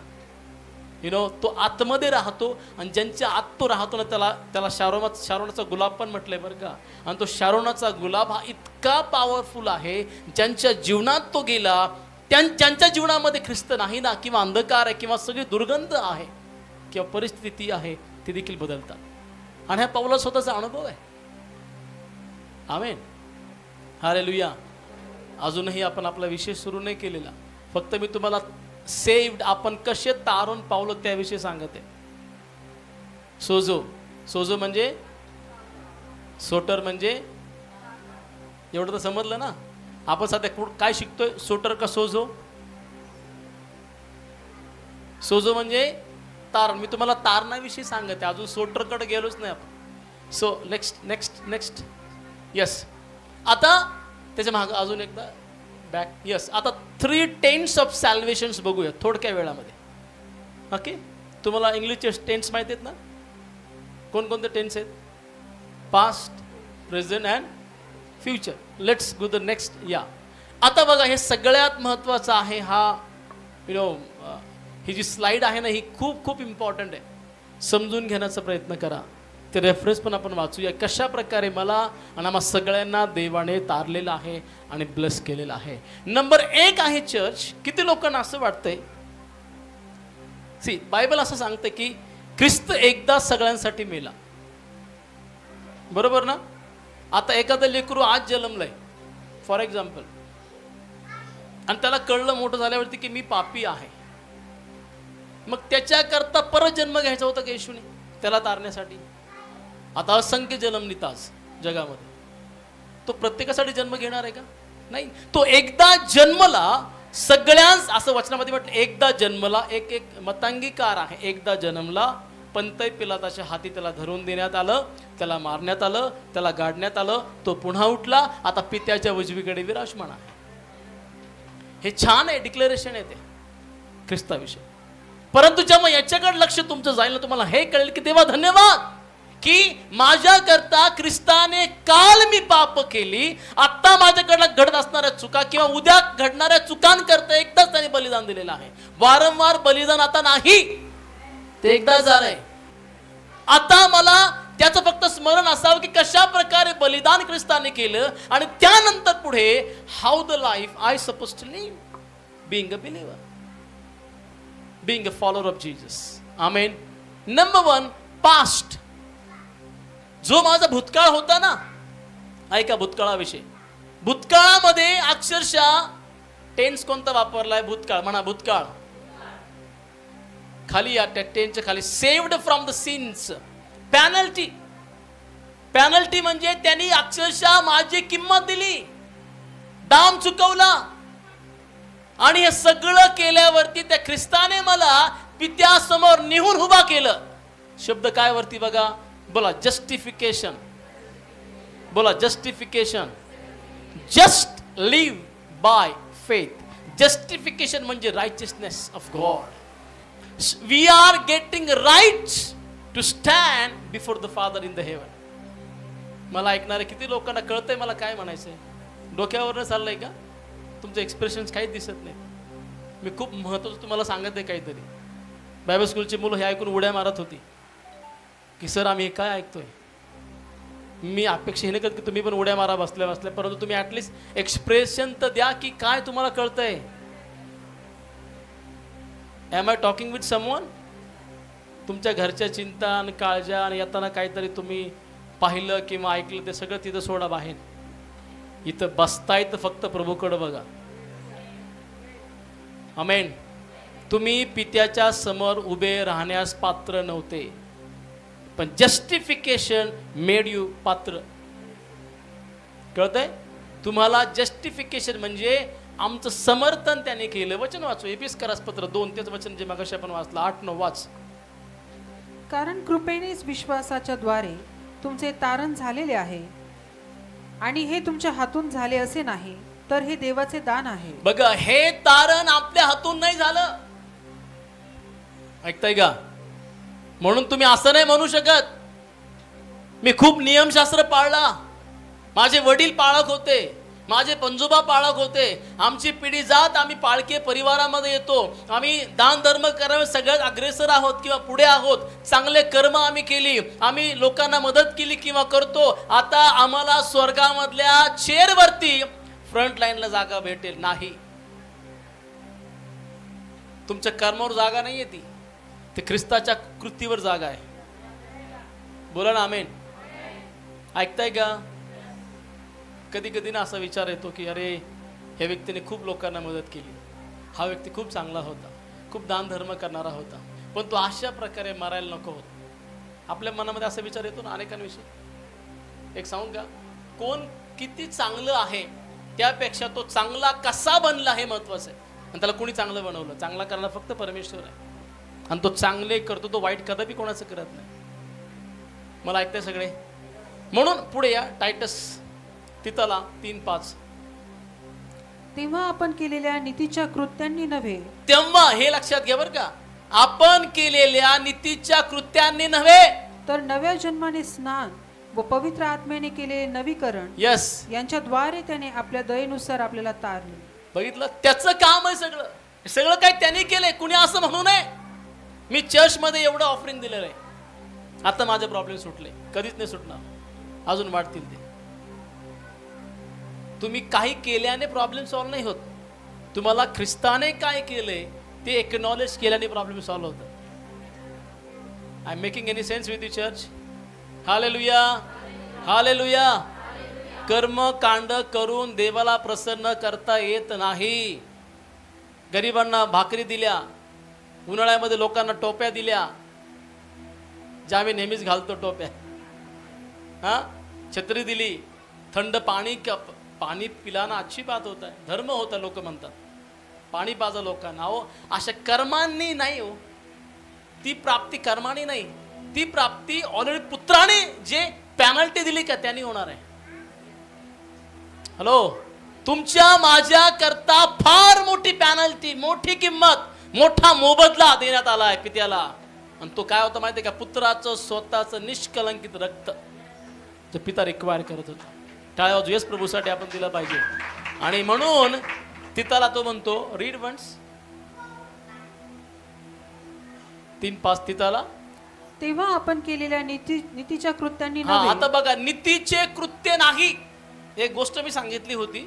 तो आतमध्ये राहतो आणि ज्यांच्या आत तो राहतो ना त्याला शारोनाचा गुलाब पण म्हटलंय बरं का. आणि तो शारोनाचा गुलाब हा इतका पॉवरफुल आहे, ज्यांच्या जीवनात तो गेला ज्यांच्या जीवनामध्ये ख्रिस्त नाही ना, किंवा अंधकार आहे किंवा सगळी दुर्गंध आहे किंवा परिस्थिती आहे, ते देखील बदलतात. आणि हा पौला स्वतःचा अनुभव आहे. आमेन. हालेलुया. अजूनही आपण आपला विषय सुरू नाही केलेला. फक्त मी तुम्हाला सेव्ड आपण कसे तारून पावलो त्याविषयी सांगत आहे. सोजो म्हणजे सोटर म्हणजे एवढं तर समजलं ना. आपण सध्या काय शिकतोय, सोटर का सोजो? सोजो म्हणजे तारण. मी तुम्हाला तारणाविषयी सांगते, अजून सोटरकडे गेलोच नाही आपण. So next yes. आता त्याच्या मागे अजून एकदा बॅक. यस. आता 3 टेन्स ऑफ सॅल्वेशन्स बघूया थोडक्या वेळामध्ये. ओके. तुम्हाला इंग्लिशचे टेन्स माहिती आहेत ना? कोणकोणते टेन्स आहेत? Past, present and future. Let's go the next. या आता बघा, हे सगळ्यात महत्त्वाचं आहे. हा ही जी स्लाइड आहे ना, ही खूप खूप इम्पॉर्टंट आहे. समजून घेण्याचा प्रयत्न करा. ते रेफरन्स पण आपण वाचूया, कशा प्रकारे मला आणि आम्हा सगळ्यांना देवाने तारलेलं आहे आणि ब्लेस केलेलं आहे. नंबर 1 आहे चर्च. किती लोकांना असं वाटतंय, सी बायबल असं सांगते की ख्रिस्त एकदा सगळ्यांसाठी मेला, बरोबर ना? आता एखादं लेकरू आज जन्मलंय फॉर एक्झाम्पल, आणि त्याला कळलं मोठं झाल्यावरती की मी पापी आहे, मग त्याच्याकरता परत जन्म घ्यायचा होता की येशूने त्याला तारण्यासाठी? आता असंख्य जन्मनीत आज जगामध्ये, तो प्रत्येकासाठी जन्म घेणार आहे का? नाही. तो एकदा जन्मला, सगळ्यांस असं वचनामध्ये म्हटलं एकदा जन्मला. एक मतांगीकार आहे, एकदा जन्मला पंतय पिलाताच्या हाती त्याला धरून देण्यात आलं, त्याला मारण्यात आलं, त्याला गाडण्यात आलं. तो पुन्हा उठला, आता पित्याच्या उजवीकडे विराजमान आहे. हे छान आहे, डिक्लेरेशन आहे ते ख्रिस्ताविषयी. परंतु जेव्हा याच्याकडे लक्ष तुमचं जाईल ना, तुम्हाला हे कळेल की देवा धन्यवाद की माझ्याकरता ख्रिस्ताने काल मी पाप केली, आता माझ्याकडनं घडत असणाऱ्या चुका किंवा उद्या घडणाऱ्या चुकांकरता एकदाच त्याने बलिदान दिलेलं आहे. वारंवार बलिदान आता नाही, ते एकदा झालंय. आता मला त्याचं फक्त स्मरण असावं की कशा प्रकारे बलिदान ख्रिस्ताने केलं आणि त्यानंतर पुढे how the life I suppose to live being a believer, being a follower of Jesus. Amen. Number 1 past. जो माझा भूतकाळ होता ना, ऐका भूतकाळाविषयी. भूतकाळामध्ये अक्षरशः टेन्स कोणता वापरलाय? भूतकाळ. म्हणा भूतकाळ. खाली या टेन्सच्या खाली saved from the since. Penalty. Penalty म्हणजे त्यांनी अक्षरशः माझी किंमत दिली, दाम चुकवला. आणि हे सगळं केल्यावरती त्या ख्रिस्ताने मला पित्यासमोर नेऊन उभा केलं. शब्द काय वरती बघा, बोला जस्टिफिकेशन. बोला justification. Just live by faith. Justification म्हणजे righteousness of God. We are getting rights to stand before the father in the heaven. मला ऐकणारे किती लोकांना कळतंय मला काय म्हणायचंय? डोक्यावरनं चाललंय का? तुमचे एक्सप्रेशन्स काहीच दिसत नाही. मी खूप महत्त्वाचं तुम्हाला सांगत आहे काहीतरी. बायबल स्कूलची मुलं हे ऐकून उड्या मारत होती की सर आम्ही काय ऐकतोय. मी अपेक्षा हे नाही करत की तुम्ही पण उड्या मारा बसल्या बसल्या, परंतु तुम्ही ॲटलिस्ट एक्सप्रेशन तर द्या की काय तुम्हाला कळतंय. Am I talking with someone? तुमच्या घरच्या चिंता आणि काळजा आणि येताना काहीतरी तुम्ही पाहिलं किंवा ऐकलं ते सगळं तिथं सोडा बाहेर. इथं बसताय तर फक्त प्रभूकडे बघा. आमेन. तुम्ही पित्याच्या समोर उभे राहण्यास पात्र नव्हते, पण जस्टिफिकेशन मेड यू पात्र. कळतंय? तुम्हाला जस्टिफिकेशन म्हणजे आमचं समर्थन त्याने केलं. वचन वाचू, एपिस्करास पत्र 2 तेच वचन जे मागाशी आपण वाचलं, 8-9 वाच. कारण कृपेनेच विश्वासाच्या द्वारे तुमचे तारण झालेले आहे, आणि हे तुमच्या हातून झाले असे नाही, तर हे देवाचे दान आहे. बघा, हे तारण आपल्या हातून नाही झालं. ऐकताय का? म्हणून तुम्ही असं नाही म्हणू शकत मी खूप नियमशास्त्र पाळला, माझे वडील पाळक होते, माझे पंजोबा पाळक होते, आमची पिढी जात आम्ही पाळके परिवारामध्ये येतो, आम्ही दान धर्म करावे सगळ्यात अग्रेसर आहोत किंवा पुढे आहोत, चांगले कर्म आम्ही केली, आम्ही लोकांना मदत केली किंवा करतो, आता आम्हाला स्वर्गामधल्या चेअरवरती फ्रंट लाईनला जागा भेटेल. नाही, तुमच्या कर्मावर जागा नाहीये, ती ख्रिस्ताच्या कृतीवर जागा आहे. बोला ना आमेन. ऐकताय का? कधी कधी ना असा विचार येतो की अरे ह्या व्यक्तीने खूप लोकांना मदत केली, हा व्यक्ती खूप चांगला होता, खूप दान धर्म करणारा होता, पण तो अशा प्रकारे मरायला नको होत. आपल्या मनामध्ये असा विचार येतो ना अनेकांविषयी. एक सांगू का, कोण किती चांगलं आहे त्यापेक्षा तो चांगला कसा बनला हे महत्वाचं आहे. आणि त्याला कोणी चांगलं बनवलं? चांगला करणारा फक्त परमेश्वर आहे, आणि तो चांगले करतो, तो वाईट कदापि कोणाचं करत नाही. मला ऐकताय सगळे? म्हणून पुढे या टायटस तिथला 3:5. तेव्हा आपण केलेल्या नीतीच्या कृत्यांनी नव्हे. तेव्हा हे लक्षात घ्या बरं का, आपण केलेल्या नीतीच्या कृत्यांनी नव्हे, तर नव्या जन्माने स्नान व पवित्र आत्म्याने केलेले नवीकरण, यस, यांच्याद्वारे त्याने आपल्या दयेनुसार आपल्याला तारले. बघितलं? त्याचं काम आहे सगळं. सगळं काय त्यांनी केलंय. कुणी असं म्हणू नये मी चर्चमध्ये एवढं ऑफरिंग दिलेलं आहे, आता माझे प्रॉब्लेम सुटले. कधीच नाही सुटणार, अजून वाढतील ते. तुम्ही काही केल्याने प्रॉब्लेम सॉल्व्ह नाही होत. तुम्हाला ख्रिस्ताने काय केलंय ते एक्नॉलेज केल्याने प्रॉब्लेम सॉल्व्ह होतं. I am making any sense with you church? Hallelujah, hallelujah. कर्मकांड करून देवाला प्रसन्न करता येत नाही. गरिबांना भाकरी दिल्या, उन्हाळ्यामध्ये लोकांना टोप्या दिल्या, ज्या आम्ही नेहमीच घालतो टोप्या, हा, छत्री दिली, थंड पाणी पिलाना अच्छी बात होता है, धर्म होता, लोक म्हणतात. पाणी पाजा लोकांना. हो, अशा कर्मांनी नाही हो. ती प्राप्ती कर्माने नाही, ती प्राप्ती ऑलरेडी पुत्राने जे पॅनल्टी दिली का त्यांनी होणार आहे. हॅलो, तुमच्या माझ्या करता फार मोठी पॅनल्टी, मोठी किंमत, मोठा मोबदला देण्यात आला आहे पित्याला. आणि तो काय होता माहिती आहे का? पुत्राचं स्वतःचं निष्कलंकित रक्त जो पिता रिक्वायर करत होता. टाळ्या वाजवून येस प्रभूसाठी आपण दिला पाहिजे. आणि म्हणून तिथाला तो म्हणतो, रीड वन्स 3:5 तिथाला. तेव्हा आपण केलेल्या नीतीच्या कृत्यांनी हा, नव्हे. आता बघा, नीतीचे कृत्य नाही. एक गोष्ट मी सांगितली होती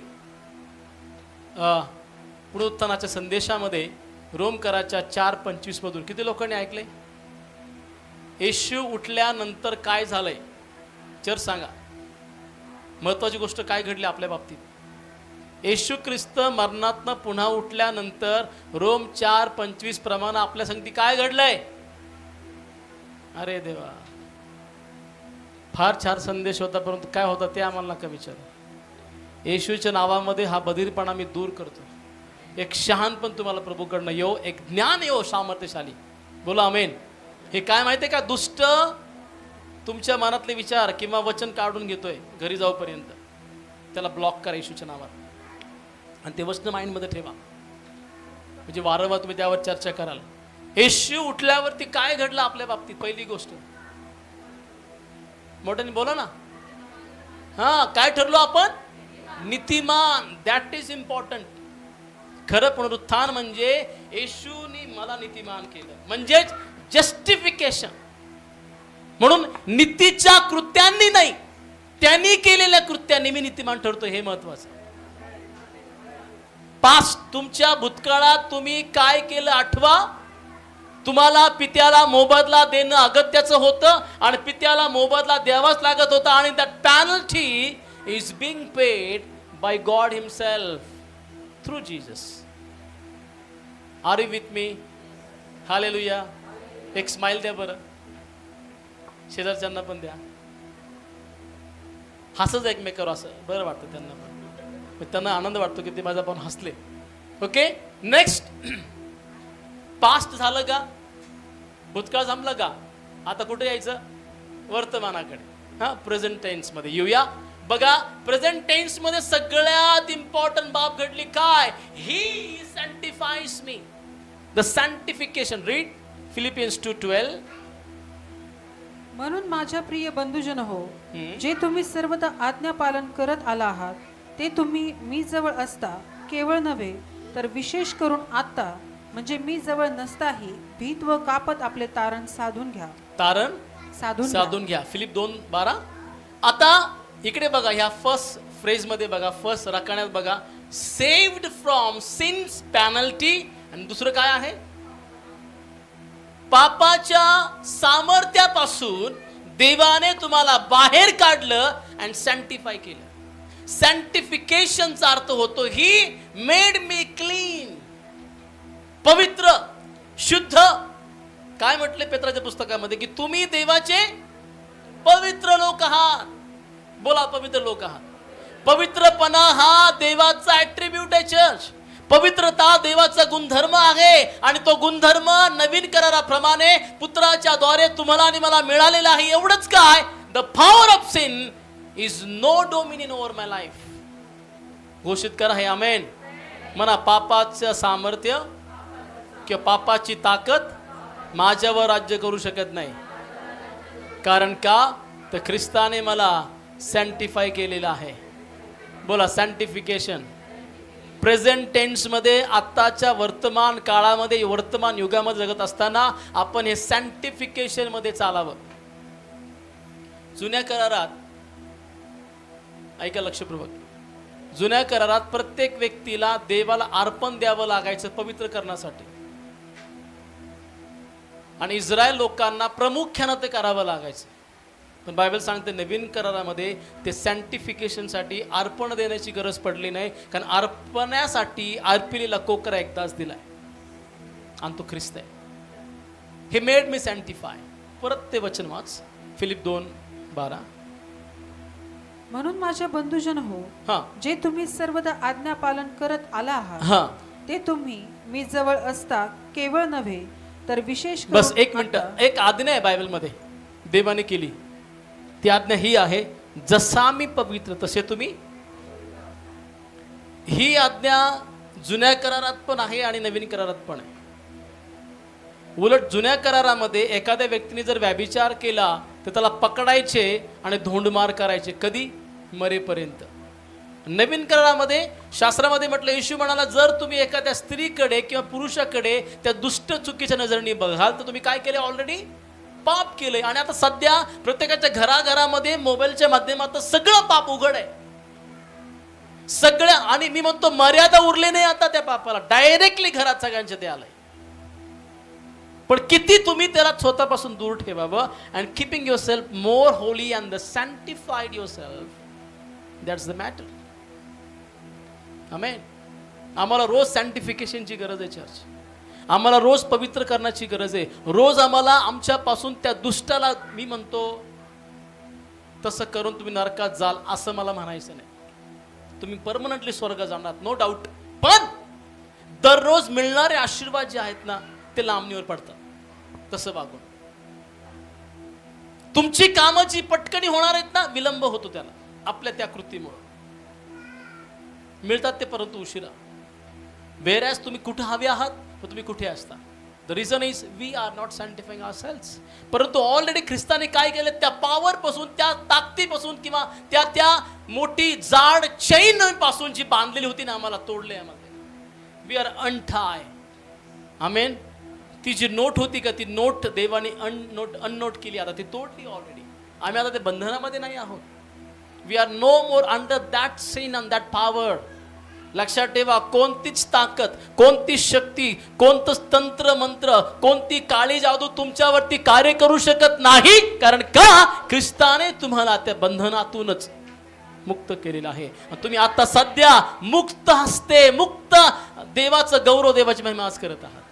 पुनरुत्थानाच्या संदेशामध्ये, रोमकराच्या 4:25 मधून. किती लोकांनी ऐकले? येशू उठल्यानंतर काय झालंय? चर्च सांगा, महत्वाची गोष्ट काय घडली आपल्या बाबतीत? येशू ख्रिस्त मरणातनं पुन्हा उठल्यानंतर रोम 4:25 प्रमाणे आपल्या संगती काय घडलंय? अरे देवा, फार छान संदेश होता, परंतु काय होता ते आम्हाला नका विचारू. येशूच्या नावामध्ये हा बधीरपणा मी दूर करतो. एक शहाणपण तुम्हाला प्रभूकडनं येऊ, एक ज्ञान येऊ सामर्थ्यशाली. बोला आमेन. हे काय माहितीये का? दुष्ट तुमच्या मनातले विचार किंवा वचन काढून घेतोय घरी जाऊपर्यंत, त्याला ब्लॉक करा येशूच्या नावात. आणि ते वचन माइंडमध्ये ठेवा, म्हणजे वारंवार तुम्ही त्यावर चर्चा कराल. येशू उठल्यावरती काय घडलं आपल्या बाबतीत? पहिली गोष्ट, मोठ्याने बोला ना. हा, काय ठरलो आपण? नीतिमान. That is important. खरं पुनरुत्थान म्हणजे येशूनी मला नीतिमान केलं, म्हणजेच जस्टिफिकेशन. म्हणून नीतीच्या कृत्यांनी नाही, त्यांनी केलेल्या कृत्यांनी मी नीतिमान ठरतो. हे महत्वाचं. पास्ट, तुमच्या भूतकाळात तुम्ही काय केलं आठवा. तुम्हाला पित्याला मोबदला देणं अगत्याचं होतं आणि पित्याला मोबदला द्यावाच लागत होता. आणि that penalty is being paid by God himself through Jesus. Are you with me? Hallelujah. एक स्माइल द्या बरं, शेजारच्यांना पण द्या. हसच एकमेकावर, असं बरं वाटतं त्यांना पण, त्यांना आनंद वाटतो की ते माझा पण हसले. Okay, next. पास्ट झालं का? भूतकाळ जमलं का? आता कुठे यायचं? वर्तमानाकडे. हा, प्रेझेंट टेन्स मध्ये येऊया. बघा, प्रेझेंट टेन्स मध्ये सगळ्यात इम्पॉर्टंट बाब घडली काय? ही सॅन्टिफाईज मी. द सॅन्टिफिकेशन. Read Philippines 2:12. म्हणून माझ्या प्रिय बंधुजन हो, जे तुम्ही सर्वदा आज्ञा पालन करत आला आहात, ते तुम्ही मी जवळ असता केवळ नव्हे तर विशेष करून आता, म्हणजे मी जवळ नसताही भीत व कापत आपले तारण साधून घ्या. तारण साधून घ्या. फिलिप 2:12. आता इकडे बघा, ह्या फर्स्ट फ्रेज मध्ये बघा, फर्स्ट रकान्यात बघा, सेव्ड फ्रॉम सिन्स पेनल्टी. आणि दुसरं काय आहे? पापाच्या सामर्थ्यापासून देवाने तुम्हाला बाहेर काढलं अँड सॅन्टिफाय केलं. सॅन्टिफिकेशनचा अर्थ होतो ही मेड मी क्लीन, पवित्र, शुद्ध. काय म्हटले पेत्राच्या पुस्तकामध्ये? की तुम्ही देवाचे पवित्र लोक आहात. बोला, पवित्र लोक आहात. पवित्रपणा हा देवाचा ऍट्रिब्यूट आहे चर्च. पवित्रता देवाचा गुणधर्म आहे आणि तो गुणधर्म नवीन कराराप्रमाणे पुत्राच्या द्वारे तुम्हाला आणि मला मिळालेला आहे. एवढंच काय? The power of sin is no dominion over my life. घोषित करा हे. आमेन. म्हणा, पापाचं सामर्थ्य किंवा पापाची ताकद माझ्यावर राज्य करू शकत नाही. कारण का? तर ख्रिस्ताने मला सॅन्टिफाय केलेलं आहे. बोला, सॅन्टिफिकेशन. प्रेझेंट टेन्स मध्ये, आत्ताच्या वर्तमान काळामध्ये, वर्तमान युगामध्ये जगत असताना आपण हे सॅन्टिफिकेशन मध्ये चालावं. जुन्या करारात, ऐका लक्षपूर्वक, जुन्या करारात प्रत्येक व्यक्तीला देवाला अर्पण द्यावं लागायचं पवित्र करण्यासाठी. आणि इस्रायल लोकांना प्रामुख्यानं ते करावं लागायचं. पण बायबल सांगते नवीन करारामध्ये ते सॅन्टिफिकेशनसाठी अर्पण देण्याची गरज पडली नाही. कारण अर्पणासाठी अर्पिलेला कोकरा एकदाच दिलाय आणि तो ख्रिस्त आहे. हे मेड मी सॅन्टिफाय. परत ते वचन वाच, फिलिप 2:12. म्हणून माझ्या बंधुजन हो, जे तुम्ही सर्वदा आज्ञा पालन करत आला आहात, ते तुम्ही मी जवळ असता केवळ नव्हे तर विशेष बस करून एक मिनिट, एक आज्ञा आहे बायबलमध्ये देवाने केली. ती आज्ञा ही आहे, जसा मी पवित्र तसे तुम्ही. ही आज्ञा जुन्या करारात पण आहे आणि नवीन करारात पण आहे. उलट जुन्या करारामध्ये एखाद्या व्यक्तीने जर व्यभिचार केला तर त्याला पकडायचे आणि धोंडमार करायचे, कधी? मरेपर्यंत. नवीन करारामध्ये शास्त्रामध्ये म्हटलं, येशू म्हणाला, जर तुम्ही एखाद्या स्त्रीकडे किंवा पुरुषाकडे त्या दुष्ट चुकीच्या नजरेने बघाल तर तुम्ही काय केले? ऑलरेडी पाप केलंय. आणि आता सध्या प्रत्येकाच्या घराघरामध्ये मोबाईलच्या माध्यमातून सगळं पाप उघड आहे, सगळं. आणि मी म्हणतो मर्यादा उरली नाही आता त्या पापाला, डायरेक्टली घरात सगळ्यांच्या ते आलंय. पण किती तुम्ही त्याला स्वतःपासून दूर ठेवावं. And keeping your self more holy and the sanctified your self, that's the matter. Amen. आम्हाला रोज सॅन्टिफिकेशनची गरज आहे चर्च. आम्हाला रोज पवित्र करण्याची गरज आहे. रोज आम्हाला आमच्यापासून त्या दुष्टाला, मी म्हणतो तसं करून तुम्ही नरकात जाल असं मला म्हणायचं नाही. तुम्ही परमनंटली स्वर्ग जाणार, नो डाऊट. पण दररोज मिळणारे आशीर्वाद जे आहेत ना ते लांबणीवर पडतात. तसं वागून तुमची कामाची पटकनी होणार आहेत ना, विलंब होतो त्याला आपल्या त्या कृतीमुळे. मिळतात ते परंतु उशिरा. वेरॅज तुम्ही कुठे हवे आहात व तुम्ही कुठे असता. The reason is we are not sanctifying ourselves. परंतु ऑलरेडी ख्रिस्ताने काय केलं? त्या पॉवर पासून, त्या ताकदीपासून किंवा त्या मोठी जाड चैन पासून जी बांधलेली होती ना आम्हाला, तोडले आम्हाला. We are untie. आमेन. ती जी नोट होती का, ती नोट देवाने अननोट केली, आता ती तोडली ऑलरेडी. आम्ही आता ते बंधनामध्ये नाही आहोत. We are no more under that sin and that power. लक्षात ठेवा, कोणतीच ताकद, कोणती शक्ती, कोणतंच तंत्र मंत्र, कोणती काळी जादू तुमच्यावरती कार्य करू शकत नाही. कारण का? ख्रिस्ताने तुम्हाला त्या बंधनातूनच मुक्त केलेलं आहे. तुम्ही आता सध्या मुक्त हस्ते, मुक्त देवाचं गौरव, देवाची महिमा आज करत आहात.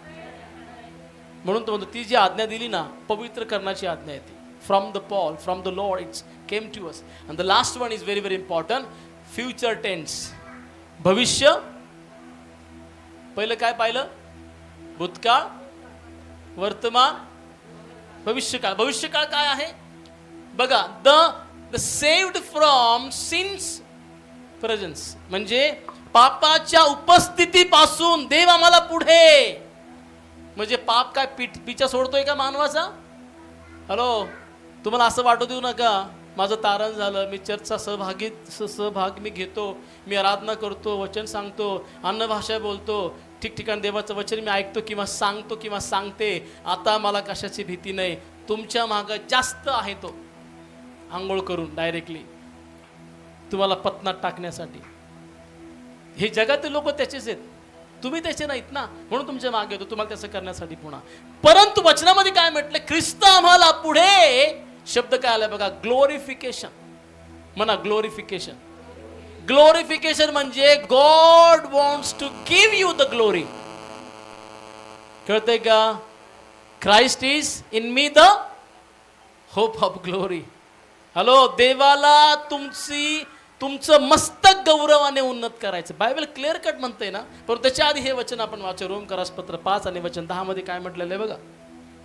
म्हणून तो म्हणतो, ती जी आज्ञा दिली ना, पवित्र करण्याची आज्ञा आहे ती. From the Paul, from the Lord it's came to us. And the last one is very very important, future tense. भविष्य. पहिलं काय पाहिलं? भूतकाळ, वर्तमान, भविष्यकाळ. भविष्यकाळ काय आहे बघा? The saved from since presence, म्हणजे पापाच्या उपस्थितीपासून देव आम्हाला पुढे. म्हणजे पाप काय पिछा सोडतोय का मानवाचा? हॅलो, तुम्हाला असं वाटू देऊ नका माझं तारण झालं, मी चर्चचा सहभाग मी घेतो, मी आराधना करतो, वचन सांगतो, अन्नभाषा बोलतो, ठिकठिकाणी देवाचं वचन मी ऐकतो किंवा सांगतो किंवा सांगते, आता मला कशाची भीती नाही. तुमच्या मागं जास्त आहे तो, आंघोळ करून डायरेक्टली तुम्हाला पतनात टाकण्यासाठी. हे जगातील लोक त्याचेच आहेत, तुम्ही त्याचे नाहीत ना, म्हणून तुमच्या मागे येतो तुम्हाला तसं करण्यासाठी पुन्हा. परंतु वचनामध्ये काय म्हटलं? ख्रिस्त आम्हाला पुढे. शब्द काय आला बघा? ग्लोरिफिकेशन. म्हणा ग्लोरिफिकेशन. ग्लोरिफिकेशन म्हणजे God wants to give you the glory. कळतंय का? Christ is in me the hope of glory. Hello, देवाला तुमचं मस्तक गौरवाने उन्नत करायचं. बायबल क्लिअर कट म्हणतंय ना. पण त्याच्या आधी हे वचन आपण वाचू. रोमकरासपत्र 5 आणि वचन 10 मध्ये काय म्हटलेलं आहे बघा?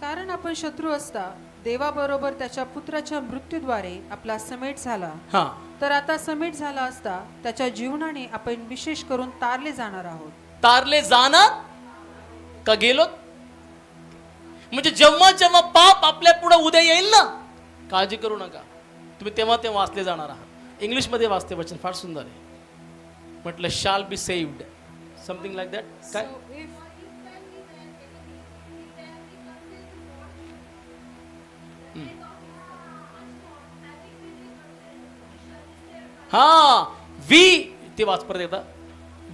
कारण आपण शत्रू असता देवाबरोबर त्याच्या पुत्राच्या मृत्यूद्वारे आपला समेट झाला, तर आता समेट झाला असता त्याच्या जीवनाने आपण विशेष करून तारले जाणार आहोत. तारले जाणार का गेलो? म्हणजे जेव्हा जेव्हा पाप आपल्या पुढे उद्या येईल ना, काळजी करू नका, तुम्ही तेव्हा तेव्हा वाचले जाणार आहात. इंग्लिश मध्ये वाचते वचन, फार सुंदर आहे. म्हटलं shall be saved, something like that. काय? हा, वी ते वाच परत एकदा.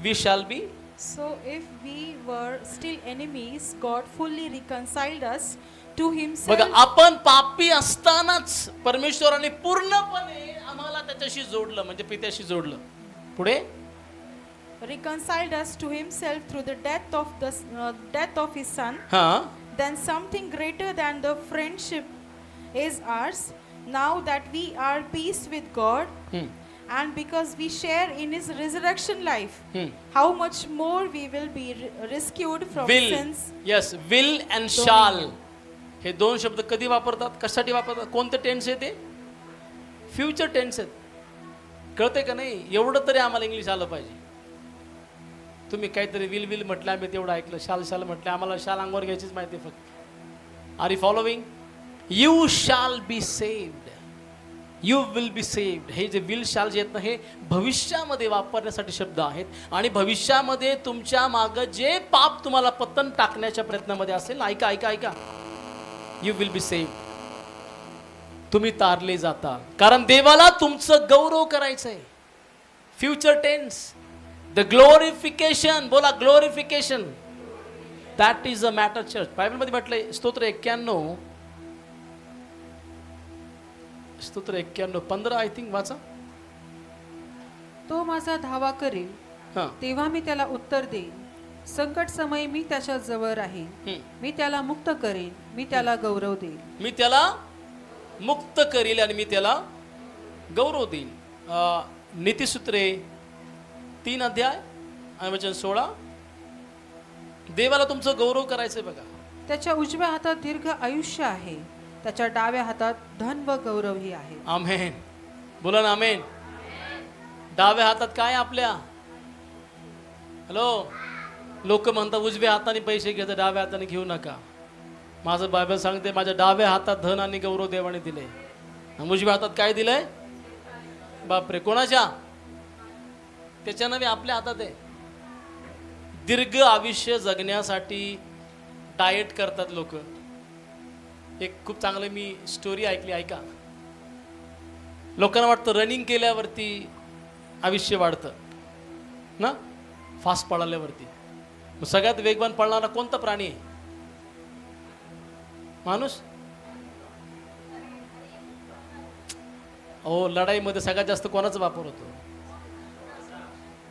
We shall be. So if we were still enemies, God fully reconciled us to himself. बघा, आपण पापी असतानाच परमेश्वराने पूर्णपणे आम्हाला त्याच्याशी जोडलं, म्हणजे पित्याशी जोडलं. पुढे reconciled us to himself through the death of his son. Then something greater than the friendship is ours, now that we are peace with God and because we share in his resurrection life, how much more we will be rescued from will, sins. yes, will and shall हे दोन शब्द कधी वापरतात, कशासाठी वापरतात, कोणते टेन्स आहे ते? फ्युचर टेन्स आहेत. कळते का नाही? एवढं तरी आम्हाला इंग्लिश आलं पाहिजे. तुम्ही काहीतरी विल विल म्हटलं, आम्ही तेवढं ऐकलं, शाल शाल म्हटलं, आम्हाला शाल अंगावर घ्यायचीच माहिती फक्त. R you following? You shall be saved, you will be saved. हे जे विल शाल जे आहेत ना, हे भविष्यामध्ये वापरण्यासाठी शब्द आहेत. आणि भविष्यामध्ये तुमच्या मागं जे पाप तुम्हाला पतन टाकण्याच्या प्रयत्नामध्ये असेल, ऐका ऐका ऐका, यू विल बी सेव्ड. तुम्ही तारले जाता, कारण देवाला तुमचं गौरव करायचं आहे. Future tense, the glorification. बोला glorification. That is a matter church. बायबलमध्ये म्हटलंय, स्तोत्र 91 स्तोत्र 91:15 आय थिंक, वाचा. तो माझा धावा करेल, हां, तेव्हा मी त्याला उत्तर देईन. संकट समय मी त्याच्या जवळ राहीन. मी त्याला मुक्त करेन, मी त्याला गौरव देईन. मी त्याला मुक्त करील आणि मी त्याला गौरव देईन. नीतिसूत्रे 3 अध्याय आणि वचन 16. देवाला तुमचं गौरव करायचंय बघा. त्याच्या उजव्या हातात दीर्घ आयुष्य आहे, त्याच्या डाव्या हातात धन व गौरवही आहे. आमेन. बोला ना आमेन. डाव्या हातात काय आपल्या? हॅलो, लोक म्हणतात उजव्या हाताने पैसे घेतात, डाव्या हाताने घेऊ नका. माझं बायबल सांगते, माझ्या डाव्या हातात धन आणि गौरव देवाने दिले, उजव्या हातात काय दिलंय? बापरे, कोणाच्या? त्याच्यानं मी आपल्या हातात आहे. दीर्घ आयुष्य जगण्यासाठी डाएट करतात लोक. एक खूप चांगलं मी स्टोरी ऐकली, ऐका. लोकांना वाटतं रनिंग केल्यावरती आयुष्य वाढतं ना, फास्ट पळाल्यावरती. सगळ्यात वेगवान पळणारा कोणता प्राणी आहे? माणूस. हो, लढाईमध्ये सगळ्यात जास्त कोणाचा वापर होतो?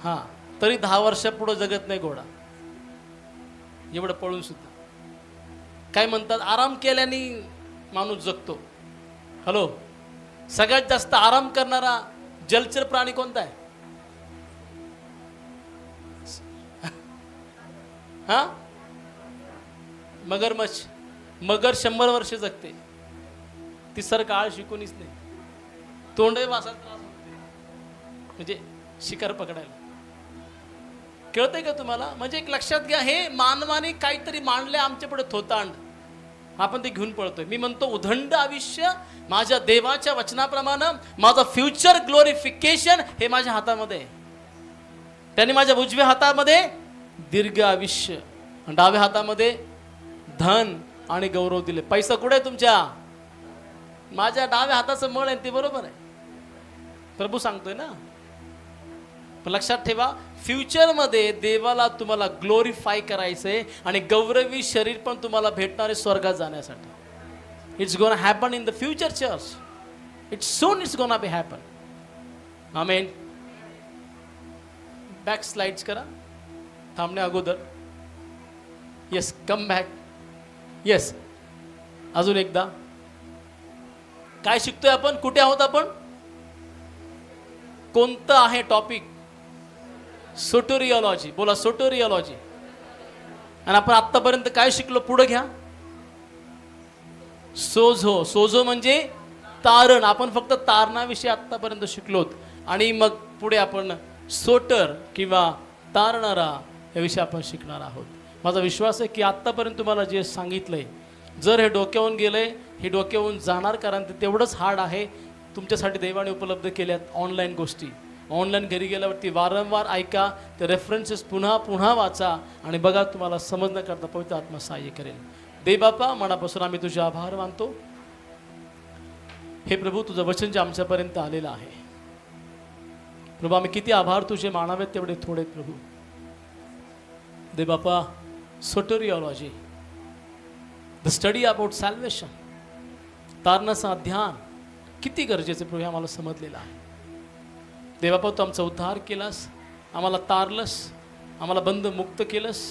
हां, तरी 10 वर्षा पुढे जगत नाही घोडा, एवढं पळून सुद्धा. काय म्हणतात, आराम केल्याने माणूस जगतो. हॅलो, सगळ्यात जास्त आराम करणारा जलचर प्राणी कोणता आहे? हा, मगरमच्छ. मगर 100 वर्ष जगते. ती सर काळ शिकूनच नाही, तोंडही वासात त्रास होते, म्हणजे शिकार पकडायला. कळतंय का तुम्हाला? म्हणजे एक लक्षात घ्या, हे मानवाने काहीतरी मांडले आमच्या पुढे थोतांड, आपण ते घेऊन पळतोय. मी म्हणतो उदंड आयुष्य माझ्या देवाच्या वचनाप्रमाणे, माझं फ्युचर ग्लोरिफिकेशन हे माझ्या हातामध्ये आहे. त्यांनी माझ्या उजव्या हातामध्ये दीर्घ आयुष्य, डाव्या हातामध्ये धन आणि गौरव दिले. पैसा कुठे आहे तुमच्या? माझ्या डाव्या हाताचं मळ आहे, ते बरोबर आहे, प्रभू सांगतोय ना. पण लक्षात ठेवा, फ्युचरमध्ये देवाला तुम्हाला ग्लोरिफाय करायचंय आणि गौरवी शरीर पण तुम्हाला भेटणारे स्वर्गात जाण्यासाठी. It's gonna happen in the future church. It's soon it's gonna be happen. Amen. Back slides करा थांबण्या अगोदर. Yes, come back. येस, अजून एकदा. काय शिकतोय आपण? कुठे आहोत आपण? कोणतं आहे टॉपिक? सोटोरिओलॉजी. बोला सोटोरिओलॉजी. आणि आपण आतापर्यंत काय शिकलो? पुढे घ्या. सोझो. सोझो म्हणजे तारण. आपण फक्त तारणाविषयी आतापर्यंत शिकलोत आणि मग पुढे आपण सोटर किंवा तारणारा याविषयी आपण शिकणार आहोत. माझा विश्वास आहे की आत्तापर्यंत तुम्हाला जे सांगितलंय, जर हे डोक्यावरून गेलंय, हे डोक्यावरून जाणार, कारण ते तेवढंच हार्ड आहे. तुमच्यासाठी देवाने उपलब्ध केल्यात ऑनलाईन गोष्टी. ऑनलाईन घरी गेल्यावरती वारंवार ऐका, ते रेफरन्सेस पुन्हा पुन्हा वाचा आणि बघा, तुम्हाला समजण्याकरता पवित्र आत्मा सहाय्य करेल. दे बापा, मनापासून आम्ही तुझे आभार मानतो. हे प्रभू, तुझं वचन जे आमच्यापर्यंत आलेलं आहे प्रभू, आम्ही किती आभार तुझे मानावेत तेवढे थोडे प्रभू. दे बापा, सोटोरिओलॉजी, द स्टडी अबाउट सॅल्वेशन, तारणाचं अध्ययन किती गरजेचं प्रभू आम्हाला समजलेलं आहे. देवापा, तू आमचा उद्धार केलास, आम्हाला तारलंस, आम्हाला बंद मुक्त केलंस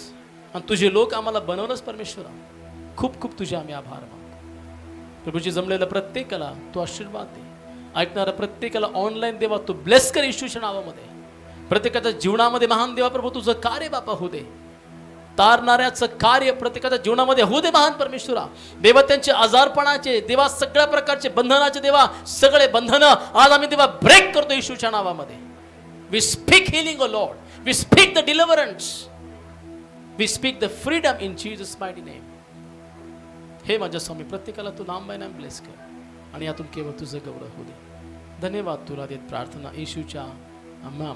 आणि तुझे लोक आम्हाला बनवलंस. परमेश्वरा, खूप खूप तुझे आम्ही आभार मानतो. प्रभूजी, जमलेल्या प्रत्येकाला तू आशीर्वाद दे. ऐकणाऱ्या प्रत्येकाला ऑनलाईन देवा तू ब्लेस कर येशूच्या नावामध्ये. प्रत्येकाच्या जीवनामध्ये महान देवा प्रभू तुझं कार्य बापा होऊ दे. तारणाऱ्याचं कार्य प्रत्येकाच्या जीवनामध्ये होऊ दे महान परमेश्वरा. देवा त्यांचे आजारपणाचे देवा सगळ्या प्रकारचे बंधनाचे देवा सगळे बंधन आज आम्ही देवा ब्रेक करतो येशूच्या नावामध्ये. We speak healing O Lord. We speak the deliverance. We speak the freedom in Jesus mighty name. हे माझ्या स्वामी प्रत्येकाला तू नाम बाय नाम ब्लेस कर आणि यातून केवळ तुझं गौरव होऊ दे. धन्यवाद तुला देत प्रार्थना येशूच्या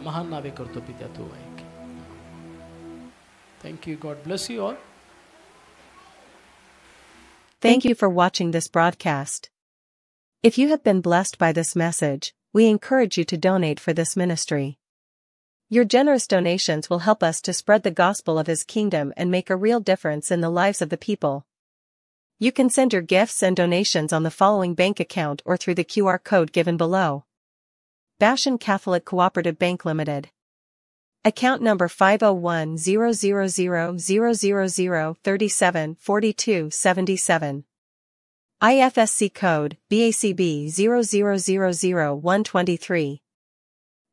महान नावे करतो पित्या तू ऐक. Thank you. God bless you all. Thank you for watching this broadcast. If you have been blessed by this message, we encourage you to donate for this ministry. Your generous donations will help us to spread the gospel of His kingdom and make a real difference in the lives of the people. You can send your gifts and donations on the following bank account or through the QR code given below. Bashan Catholic Cooperative Bank Limited. Account number 5010000374277. IFSC code BACB 0000123.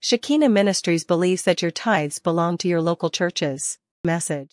Shekinah Ministries believes that your tithes belong to your local churches. Message.